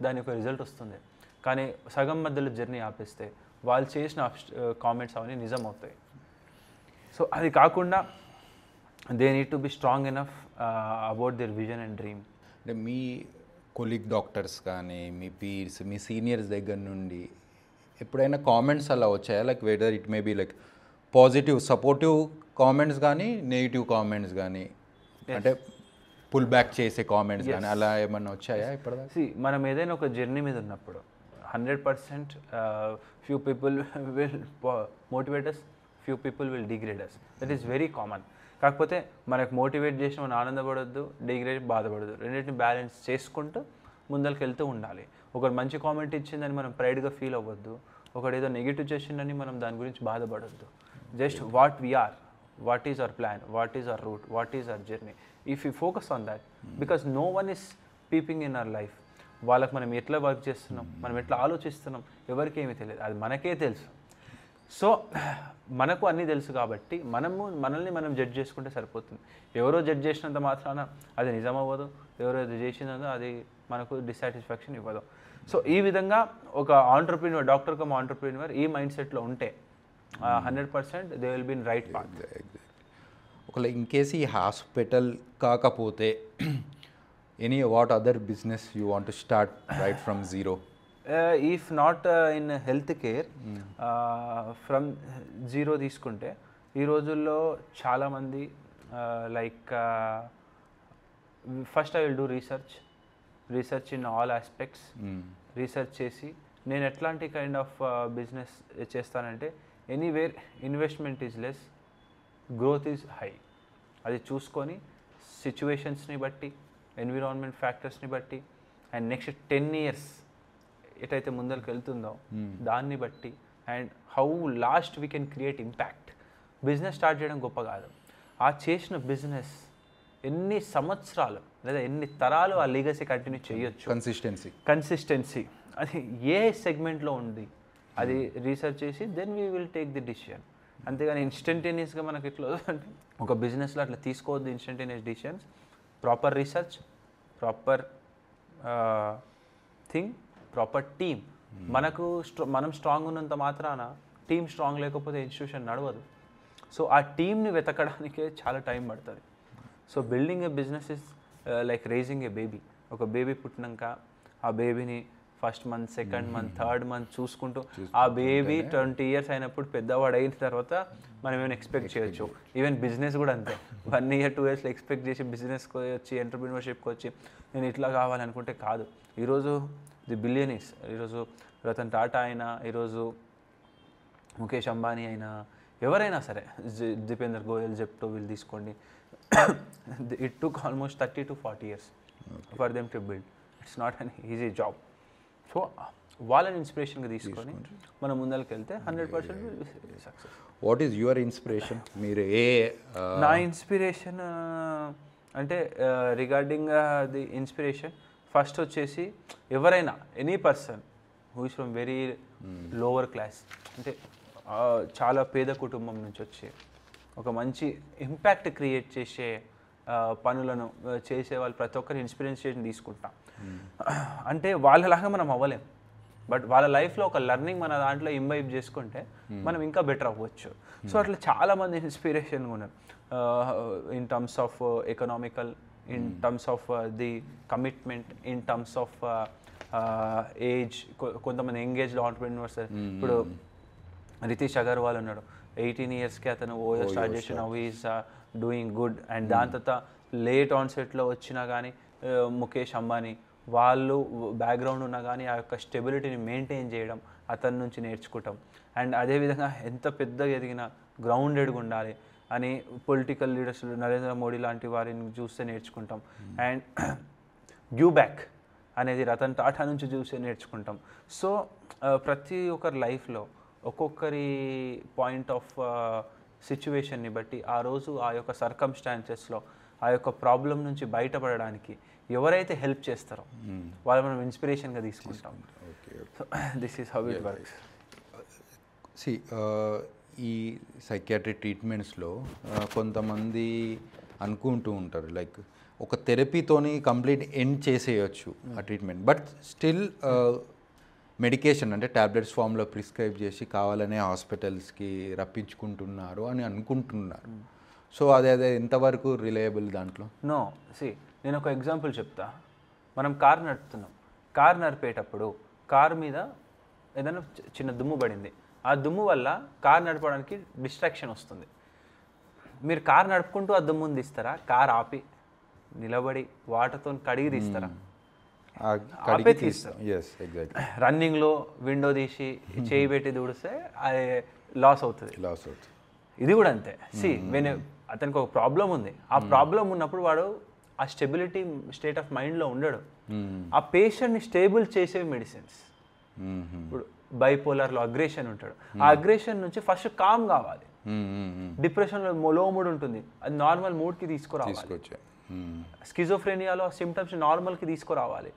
దాని ఒక రిజల్ట్ వస్తుంది. కానీ సగం మధ్యలో జర్నీ ఆపేస్తే వాళ్ళు చేసిన కామెంట్స్ అవన్నీ నిజం అవుతాయి. సో అది కాకుండా they need to be strong enough about their vision and dream. అంటే మీ కొలీగ్ డాక్టర్స్ కానీ మీ పీర్స్ మీ సీనియర్స్ దగ్గర నుండి ఎప్పుడైనా కామెంట్స్ అలా వచ్చాయా? Like whether it may be like positive supportive comments కానీ నెగిటివ్ కామెంట్స్ కానీ, అంటే పుల్ బ్యాక్ చేసే కామెంట్స్ కానీ అలా ఏమన్నా వచ్చాయా ఇప్పటిదాకా? మనం ఏదైనా ఒక జర్నీ మీద ఉన్నప్పుడు 100% few people will motivate us, few people will degrade us. That is very common. కాకపోతే మనకు మోటివేట్ చేసిన మనం ఆనందపడొద్దు, డిగ్రేడ్ బాధపడద్దు, రెండింటిని బ్యాలెన్స్ చేసుకుంటూ ముందరికి వెళ్తూ ఉండాలి. ఒకరు మంచి కామెంట్ ఇచ్చిందని మనం ప్రైడ్గా ఫీల్ అవ్వద్దు, ఒకడు ఏదో నెగిటివ్ చేసిందని మనం దాని గురించి బాధపడద్దు. Just what we're, what is our plan, what is our route, what is our journey. If we focus on that, because no one is peeping in our life. వాళ్ళకి మనం ఎట్లా వర్క్ చేస్తున్నాం, మనం ఎట్లా ఆలోచిస్తున్నాం ఎవరికి ఏమీ తెలియదు, అది మనకే తెలుసు. సో మనకు అన్నీ తెలుసు కాబట్టి మనల్ని మనం జడ్జ్ చేసుకుంటే సరిపోతుంది. ఎవరో జడ్జ్ చేసినంత మాత్రాన అది నిజం అవ్వదు, ఎవరో చేసినంత అది మనకు డిస్సాటిస్ఫాక్షన్ ఇవ్వదు. సో ఈ విధంగా ఒక ఆంటర్ప్రీన్యూర్, డాక్టర్ కమ్ ఆంటర్ప్రీన్యూర్ ఈ మైండ్ సెట్లో ఉంటే 100% they will be in right path. ఒకవేళ ఇన్ కేస్ ఈ హాస్పిటల్ కాకపోతే any what other business you want to start right from zero? If not in health care, from zero తీసుకుంటే ఈ రోజుల్లో చాలామంది like first I will do research in all aspects. Research చేసి నేను ఎట్లాంటి kind of business చేస్తానంటే anywhere investment is less, growth is high. అది చూసుకొని సిచ్యువేషన్స్ని బట్టి, ఎన్విరాన్మెంట్ ఫ్యాక్టర్స్ని బట్టి, అండ్ నెక్స్ట్ 10 years ఎటైతే ముందరికి వెళ్తుందో దాన్ని బట్టి, and how last we can create impact. Business start చేయడం గొప్ప కాదు, ఆ చేసిన బిజినెస్ ఎన్ని సంవత్సరాలు లేదా ఎన్ని తరాలు ఆ లీగసీ కంటిన్యూ చేయొచ్చు. కన్సిస్టెన్సీ అది ఏ సెగ్మెంట్లో ఉంది అది రీసెర్చ్ చేసి then we will take the decision. అంతేగాని ఇన్స్టంటేనియస్గా మనకి ఎట్లా అంటే ఒక బిజినెస్లో అట్లా తీసుకోవద్దు instantaneous decisions. Proper research, proper thing, proper team. మనం స్ట్రాంగ్ ఉన్నంత మాత్రాన టీమ్ స్ట్రాంగ్ లేకపోతే ఇన్స్టిట్యూషన్ నడవదు. సో ఆ టీమ్ని వెతకడానికే చాలా టైం పడుతుంది. So building a business is like raising a baby. ఒక బేబీ పుట్టినాక ఆ బేబీని first month, second month, third month చూసుకుంటూ ఆ బేబీ 20 years అయినప్పుడు పెద్దవాడు అయిన తర్వాత మనం ఏమైనా ఎక్స్పెక్ట్ చేయొచ్చు. ఈవెన్ బిజినెస్ కూడా అంతే. 1 year 2 years ఎక్స్పెక్ట్ చేసి బిజినెస్కి వచ్చి ఎంటర్ప్రినర్షిప్కి వచ్చి నేను ఇట్లా కావాలనుకుంటే కాదు. ఈరోజు ది బిలియనీర్స్, ఈరోజు రతన్ టాటా అయినా, ఈరోజు ముఖేష్ అంబానీ అయినా, ఎవరైనా సరే, దీపేందర్ గోయల్, జెప్టో వీళ్ళు తీసుకోండి, it took almost 30 to 40 years for them to build. It's not an easy job. So వాళ్ళని ఇన్స్పిరేషన్గా తీసుకొని మనం ముందరికి వెళ్తే 100% success. What is your inspiration? మీరు నా ఇన్స్పిరేషన్ అంటే రిగార్డింగ్ ది ఇన్స్పిరేషన్ ఫస్ట్ వచ్చేసి ఎవరైనా any person who is from very lower class, అంటే చాలా పేద కుటుంబం నుంచి వచ్చి ఒక మంచి ఇంపాక్ట్ క్రియేట్ చేసే పనులను చేసే వాళ్ళు ప్రతి ఒక్కరి ఇన్స్పిరేషన్ తీసుకుంటాం. అంటే వాళ్ళలాగా మనం అవ్వలేం, బట్ వాళ్ళ లైఫ్లో ఒక లెర్నింగ్ మన దాంట్లో ఇంబైబ్ చేసుకుంటే మనం ఇంకా బెటర్ అవ్వచ్చు. సో అట్లా చాలామంది ఇన్స్పిరేషన్గా ఉన్నారు in terms of economical, in terms of the commitment, in terms of age. కొంతమంది ఎంగేజ్డ్ ఆంటర్ప్రెన్యూర్స్, ఇప్పుడు రితీష్ అగర్వాల్ ఉన్నాడు, 18 yearsకి అతను ఓయో స్టార్ట్ చేసి now is doing good. And దాని తర్వాత లేట్ ఆన్సెట్లో వచ్చినా కానీ ముఖేష్ అంబానీ, వాళ్ళు బ్యాక్గ్రౌండ్ ఉన్నా కానీ ఆ యొక్క స్టెబిలిటీని మెయింటైన్ చేయడం అతని నుంచి నేర్చుకుంటాం. అండ్ అదేవిధంగా ఎంత పెద్దగా ఎదిగినా గ్రౌండెడ్గా ఉండాలి అని పొలిటికల్ లీడర్స్ నరేంద్ర మోడీ లాంటి వారిని చూస్తే నేర్చుకుంటాం. అండ్ గివ్ బ్యాక్ అనేది రతన్ టాటా నుంచి చూస్తే నేర్చుకుంటాం. సో ప్రతి ఒక్కరి లైఫ్లో ఒక్కొక్కరి పాయింట్ ఆఫ్ సిచ్యువేషన్ని బట్టి ఆ రోజు ఆ యొక్క సర్కమ్స్టాన్సెస్లో ఆ యొక్క ప్రాబ్లం నుంచి బయటపడడానికి ఎవరైతే హెల్ప్ చేస్తారో వాళ్ళు మనం ఇన్స్పిరేషన్గా తీసుకుంటాం. This is how it works. ఈ సైకియాట్రీ ట్రీట్మెంట్స్లో కొంతమంది అనుకుంటూ ఉంటారు లైక్ ఒక థెరపీతోని కంప్లీట్ ఎండ్ చేసేయచ్చు ఆ ట్రీట్మెంట్, బట్ స్టిల్ మెడికేషన్ అంటే టాబ్లెట్స్ ఫామ్లో ప్రిస్క్రైబ్ చేసి కావాలనే హాస్పిటల్స్కి రప్పించుకుంటున్నారు అని అనుకుంటున్నారు. సో అదే ఎంతవరకు రిలయబుల్ దాంట్లో? నో, నేను ఒక ఎగ్జాంపుల్ చెప్తా. మనం కార్ నడుపుతున్నాం. కార్ నడిపేటప్పుడు కార్ మీద ఏదైనా చిన్న దుమ్ము పడింది. ఆ దుమ్ము వల్ల కార్ నడపడానికి డిస్ట్రాక్షన్ వస్తుంది. మీరు కార్ నడుపుకుంటూ ఆ దుమ్ముని తీస్తారా? కార్ ఆపి నిలబడి వాటర్తో కడిగి తీస్తారా? ఆపే తీస్తారు. రన్నింగ్లో విండో తీసి చేయి పెట్టి దూడిస్తే అది లాస్ అవుతుంది. ఇది కూడా అంతే. అతనికి ఒక ప్రాబ్లం ఉంది. ఆ ప్రాబ్లం ఉన్నప్పుడు వాడు ఆ స్టెబిలిటీ స్టేట్ ఆఫ్ మైండ్లో ఉండడు. ఆ పేషెంట్ని స్టేబుల్ చేసేవి మెడిసిన్స్. ఇప్పుడు బైపోలర్లో అగ్రెషన్ ఉంటాడు. ఆ అగ్రెషన్ నుంచి ఫస్ట్ కామ్ కావాలి. డిప్రెషన్లో లో మూడ్ ఉంటుంది, అది నార్మల్ మూడ్కి తీసుకురావాలి. స్కిజోఫ్రెనియాలో సిమ్టమ్స్ నార్మల్కి తీసుకురావాలి.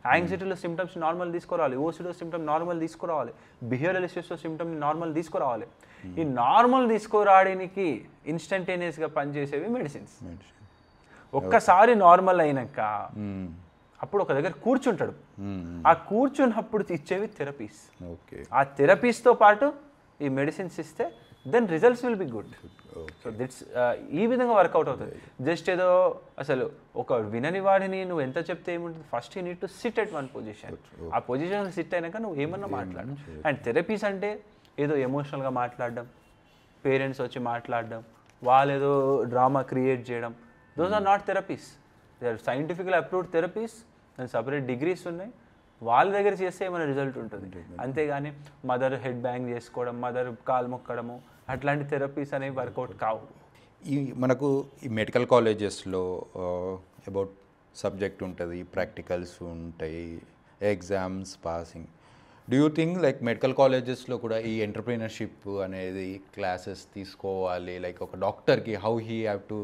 యాంగ్జైటీలో సిమ్టమ్స్ నార్మల్ తీసుకురావాలి. ఓసిడో సిమ్టమ్ నార్మల్ తీసుకురావాలి. బిహేవియరల్ ఇష్యూస్లో సిమ్టమ్ని నార్మల్ తీసుకురావాలి. ఈ నార్మల్ తీసుకురావడానికి ఇన్స్టంటేనియస్గా పనిచేసేవి మెడిసిన్స్. ఒక్కసారి నార్మల్ అయినాక అప్పుడు ఒక దగ్గర కూర్చుంటాడు. ఆ కూర్చున్నప్పుడు ఇచ్చేవి థెరపీస్. ఆ థెరపీస్తో పాటు ఈ మెడిసిన్స్ ఇస్తే then results will be good. So that's ఈ విధంగా వర్కౌట్ అవుతుంది. జస్ట్ ఏదో అసలు ఒక వినని వాడిని నువ్వు ఎంత చెప్తే ఏముంటుంది, first you need to SIT at one position. ఆ పొజిషన్ సిట్ అయినాక నువ్వు ఏమన్నా మాట్లాడు. అండ్ థెరపీస్ అంటే ఏదో ఎమోషనల్గా మాట్లాడడం, పేరెంట్స్ వచ్చి మాట్లాడడం, వాళ్ళు ఏదో డ్రామా క్రియేట్ చేయడం, those are not therapies. They are scientifical approved therapies. దాని సపరేట్ డిగ్రీస్ ఉన్నాయి. వాళ్ళ దగ్గర చేస్తే ఏమైనా రిజల్ట్ ఉంటుంది. అంతేగాని మదర్ హెడ్ బ్యాంగ్ చేసుకోవడం, మదర్ కాలు మొక్కడము, అట్లాంటి థెరపీస్ అనేవి వర్కౌట్ కావు. మనకు ఈ మెడికల్ కాలేజెస్లో అబౌట్ సబ్జెక్ట్ ఉంటుంది, ప్రాక్టికల్స్ ఉంటాయి, exams, passing. Do you think like medical కాలేజెస్లో కూడా ఈ ఎంటర్ప్రీనర్షిప్ అనేది క్లాసెస్ తీసుకోవాలి? లైక్ ఒక డాక్టర్కి how he have to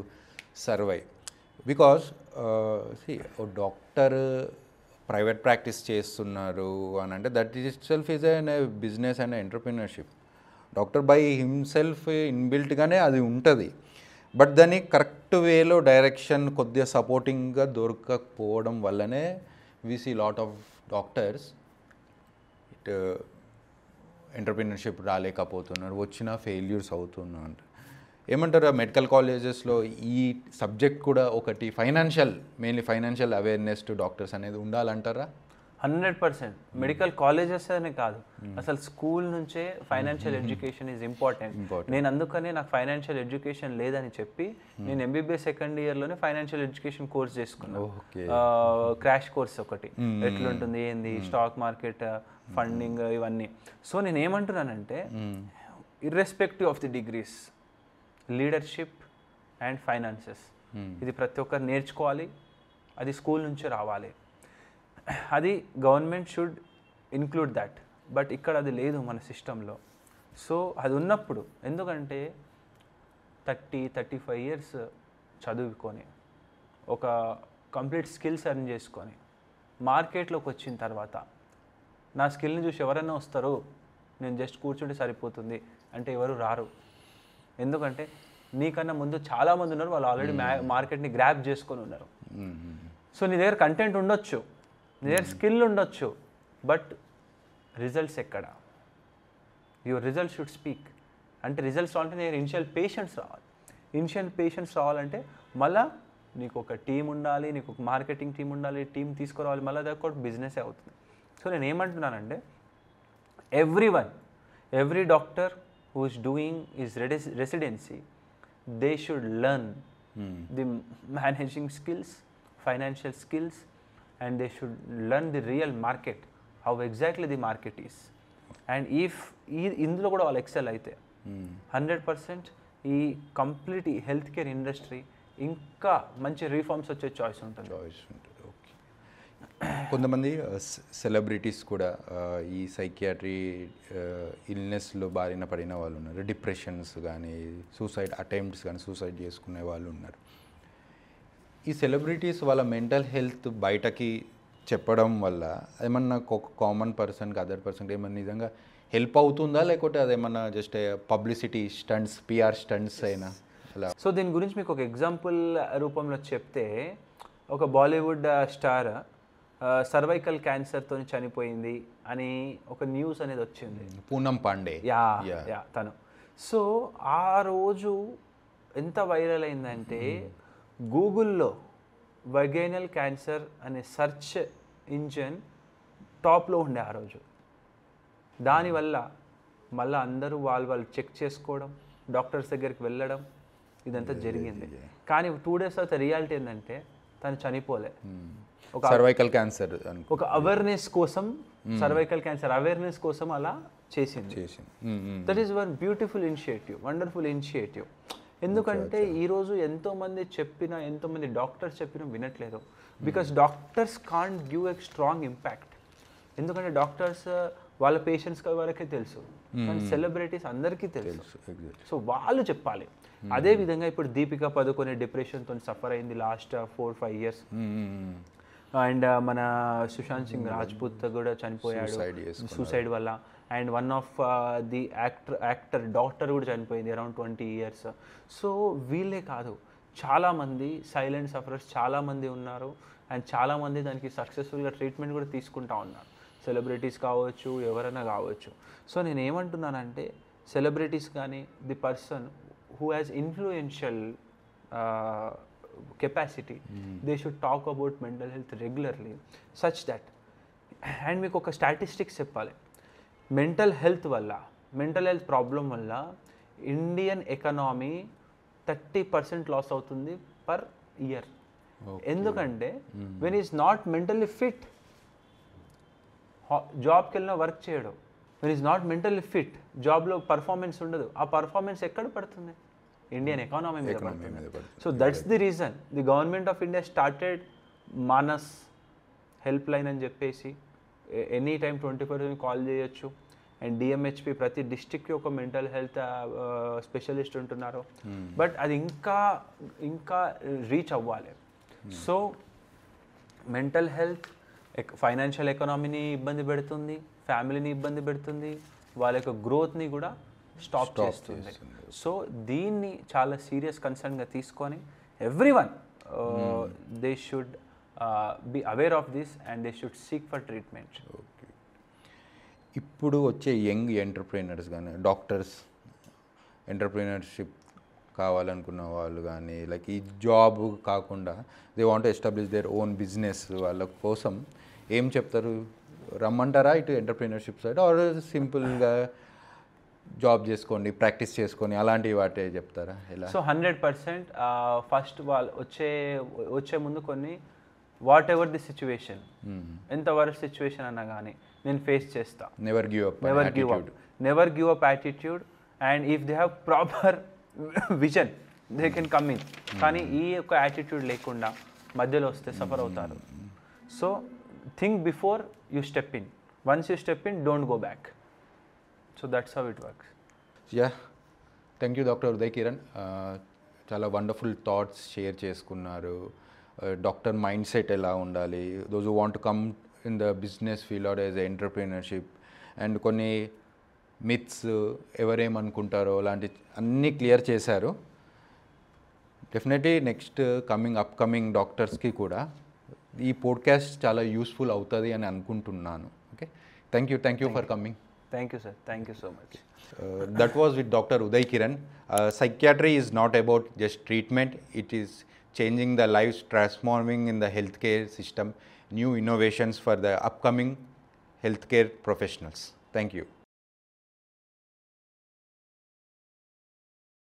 survive? Because ఓ డాక్టర్ ప్రైవేట్ ప్రాక్టీస్ చేస్తున్నారు అని అంటే that is itself is an business and entrepreneurship. Doctor by himself ఇన్బిల్ట్గానే అది ఉంటుంది. బట్ దాన్ని కరెక్ట్ వేలో డైరెక్షన్ కొద్దిగా సపోర్టింగ్గా దొరకకపోవడం వల్లనే we see lot of doctors entrepreneurship రాలేకపోతున్నారు, వచ్చిన ఫెయిల్యూర్స్ అవుతున్నారు. ఏమంటారు మెడికల్ కాలేజెస్లో ఈ సబ్జెక్ట్ కూడా ఒకటి mainly financial awareness to doctors అనేది ఉండాలంటారా? 100%. మెడికల్ కాలేజెస్ అనే కాదు, అసలు స్కూల్ నుంచే ఫైనాన్షియల్ ఎడ్యుకేషన్ ఈజ్ ఇంపార్టెంట్. నేను అందుకనే నాకు ఫైనాన్షియల్ ఎడ్యుకేషన్ లేదని చెప్పి నేను ఎంబీబీఎస్ సెకండ్ ఇయర్లోనే ఫైనాన్షియల్ ఎడ్యుకేషన్ కోర్స్ చేసుకున్నాను. క్రాష్ కోర్స్ ఒకటి, ఎట్లుంటుంది ఏంది స్టాక్ మార్కెట్, ఫండింగ్, ఇవన్నీ. సో నేను ఏమంటున్నానంటే irrespective of the degrees, leadership and finances ఇది ప్రతి ఒక్కరు నేర్చుకోవాలి. అది స్కూల్ నుంచే రావాలి. అది government should include that. But ఇక్కడ అది లేదు మన సిస్టంలో. సో అది ఉన్నప్పుడు, ఎందుకంటే 30-35 ఇయర్స్ చదువుకొని ఒక కంప్లీట్ స్కిల్స్ ఎర్న్ చేసుకొని మార్కెట్లోకి వచ్చిన తర్వాత నా స్కిల్ని చూసి ఎవరైనా వస్తారు, నేను జస్ట్ కూర్చుంటే సరిపోతుంది అంటే ఎవరు రారు. ఎందుకంటే నీకన్నా ముందు చాలామంది ఉన్నారు, వాళ్ళు ఆల్రెడీ మార్కెట్ని గ్రాప్ చేసుకొని ఉన్నారు. సో నీ దగ్గర కంటెంట్ ఉండొచ్చు, నీ దగ్గర స్కిల్ ఉండొచ్చు, బట్ రిజల్ట్స్ ఎక్కడ? Your result should speak. అంటే రిజల్ట్స్ రావాలంటే నేను ఇనిషియల్ పేషెంట్స్ రావాలి. ఇనిషియల్ పేషెంట్స్ రావాలంటే మళ్ళీ నీకు ఒక టీం ఉండాలి, నీకు ఒక మార్కెటింగ్ టీం ఉండాలి, టీం తీసుకురావాలి, మళ్ళీ అది ఒక బిజినెస్ అవుతుంది. సో నేను ఏమంటున్నానంటే every doctor who is doing his residency, they should learn the managing skills, financial skills, and they should learn the real market, how exactly the market is. And if ఇందులో కూడా వాళ్ళు XL అయితే 100% ఈ complete ఈ health care industry ఇంకా మంచి reforms వచ్చే choice ఉంటుంది. ఓకే. కొంతమంది సెలబ్రిటీస్ కూడా ఈ సైకియాట్రీ ఇల్నెస్లో బారిన పడిన వాళ్ళు ఉన్నారు. డిప్రెషన్స్ కానీ, సూసైడ్ అటెంప్ట్స్ కానీ, సూసైడ్ చేసుకునే వాళ్ళు ఉన్నారు. ఈ సెలబ్రిటీస్ వాళ్ళ మెంటల్ హెల్త్ బయటకి చెప్పడం వల్ల ఏమన్నా ఒక కామన్ పర్సన్కి అదర్ పర్సన్కి ఏమన్నా నిజంగా హెల్ప్ అవుతుందా, లేకపోతే అదేమన్నా just publicity stunts, PR stunts అయినా అలా? సో దీని గురించి మీకు ఒక ఎగ్జాంపుల్ రూపంలో చెప్తే, ఒక బాలీవుడ్ స్టార్ సర్వైకల్ క్యాన్సర్తో చనిపోయింది అని ఒక న్యూస్ అనేది వచ్చింది. పూనం పాండే. యా యా తను. సో ఆ రోజు ఎంత వైరల్ అయిందంటే గూగుల్లో వగైనల్ క్యాన్సర్ అనే సెర్చ్ ఇంజిన్ టాప్లో ఉండే ఆ రోజు. దానివల్ల మళ్ళీ అందరూ వాళ్ళు చెక్ చేసుకోవడం, డాక్టర్స్ దగ్గరికి వెళ్ళడం, ఇదంతా జరిగింది. కానీ 2 days తర్వాత రియాలిటీ ఏంటంటే తను చనిపోలే. ఒక సర్వైకల్ క్యాన్సర్ ఒక అవేర్నెస్ కోసం, సర్వైకల్ క్యాన్సర్ అవేర్నెస్ కోసం అలా చేసింది. That is one beautiful initiative, wonderful initiative. ఎందుకంటే ఈరోజు ఎంతోమంది డాక్టర్స్ చెప్పినా వినట్లేదు. Because doctors can't give a strong impact. ఎందుకంటే డాక్టర్స్ వాళ్ళ పేషెంట్స్ వరకే తెలుసు, కానీ సెలబ్రిటీస్ అందరికీ తెలుసు. సో వాళ్ళు చెప్పాలి. అదే విధంగా ఇప్పుడు దీపికా పదుకొనే డిప్రెషన్తో సఫర్ అయింది లాస్ట్ 4-5 years. అండ్ మన సుశాంత్ సింగ్ రాజ్పూత్ కూడా చనిపోయాడు సూసైడ్ వల్ల. And one of the actor doctor కూడా చనిపోయింది అరౌండ్ 20 years. సో వీళ్ళే కాదు, చాలామంది సైలెంట్ సఫరర్స్ చాలామంది ఉన్నారు. అండ్ చాలామంది దానికి సక్సెస్ఫుల్గా ట్రీట్మెంట్ కూడా తీసుకుంటా ఉన్నారు. సెలబ్రిటీస్ కావచ్చు, ఎవరైనా కావచ్చు. సో నేను ఏమంటున్నానంటే సెలబ్రిటీస్ కానీ the person who has influential capacity, they should talk about mental health regularly such that. And మీకు ఒక స్టాటిస్టిక్స్ చెప్పాలి. మెంటల్ హెల్త్ ప్రాబ్లం వల్ల ఇండియన్ ఎకనామీ 30% లాస్ అవుతుంది పర్ ఇయర్. ఎందుకంటే when is not mentally fit, జాబ్కి వెళ్ళిన work చేయడం, when is not mentally fit, జాబ్లో పర్ఫార్మెన్స్ ఉండదు. ఆ పర్ఫార్మెన్స్ ఎక్కడ పడుతుంది? ఇండియన్ ఎకానమీ మీద పడుతుంది. So that's the reason the government of India started Manas help line అని చెప్పేసి ఎనీ టైం 24 కాల్ చేయొచ్చు. అండ్ డిఎంహెచ్పి ప్రతి డిస్ట్రిక్ట్కి ఒక మెంటల్ హెల్త్ స్పెషలిస్ట్ ఉంటున్నారు. బట్ అది ఇంకా రీచ్ అవ్వాలి. సో మెంటల్ హెల్త్ ఫైనాన్షియల్ ఎకనామీని ఇబ్బంది పెడుతుంది, ఫ్యామిలీని ఇబ్బంది పెడుతుంది, వాళ్ళ యొక్క గ్రోత్ని కూడా స్టాప్ చేస్తుంది. సో దీన్ని చాలా సీరియస్ కన్సర్న్గా తీసుకొని everyone they should be aware of this and they should seek for treatment. ఇప్పుడు వచ్చే యంగ్ ఎంటర్ప్రీనర్స్ కానీ, డాక్టర్స్, ఎంటర్ప్రీనర్షిప్ కావాలనుకున్న వాళ్ళు కానీ, లైక్ ఈ జాబ్ కాకుండా they want establish their own business, వాళ్ళ కోసం ఏం చెప్తారు? రమ్మంటారా ఇటు ఎంటర్ప్రీనర్షిప్ సైడ్, ఆర్ సింపుల్గా జాబ్ చేసుకోండి, ప్రాక్టీస్ చేసుకొని అలాంటివి వాటే చెప్తారా? ఎలా? సో 100% ఫస్ట్ వాళ్ళు వచ్చే ముందు కొన్ని వాట్ ఎవర్ ది సిచ్యువేషన్, ఎంత వరస్ట్ సిచ్యువేషన్ అన్నా కానీ నేను ఫేస్ చేస్తా. Never give up attitude. And if they have proper vision they can come in. కానీ ఈ యొక్క యాటిట్యూడ్ లేకుండా మధ్యలో వస్తే సఫర్ అవుతారు. So think before you step in. Once you step in, don't go back. So that's how it works. Yeah, thank you doctor Uday Kiran. చాలా wonderful thoughts share చేసుకున్నారు. Doctor mind set ఎలా ఉండాలి, those who want to come in the business field or as a entrepreneurship, and కొన్ని myths ఎవరేమనుకుంటారో అలాంటి అన్నీ clear చేశారు. Definitely next upcoming డాక్టర్స్కి కూడా ఈ పోడ్కాస్ట్ చాలా యూస్ఫుల్ అవుతుంది అని అనుకుంటున్నాను. Okay, thank you for coming. Thank you, sir. Thank you so much. That was with Dr. Uday Kiran. Psychiatry is not about just treatment. It is changing the lives, transforming in the healthcare system, new innovations for the upcoming healthcare professionals. Thank you.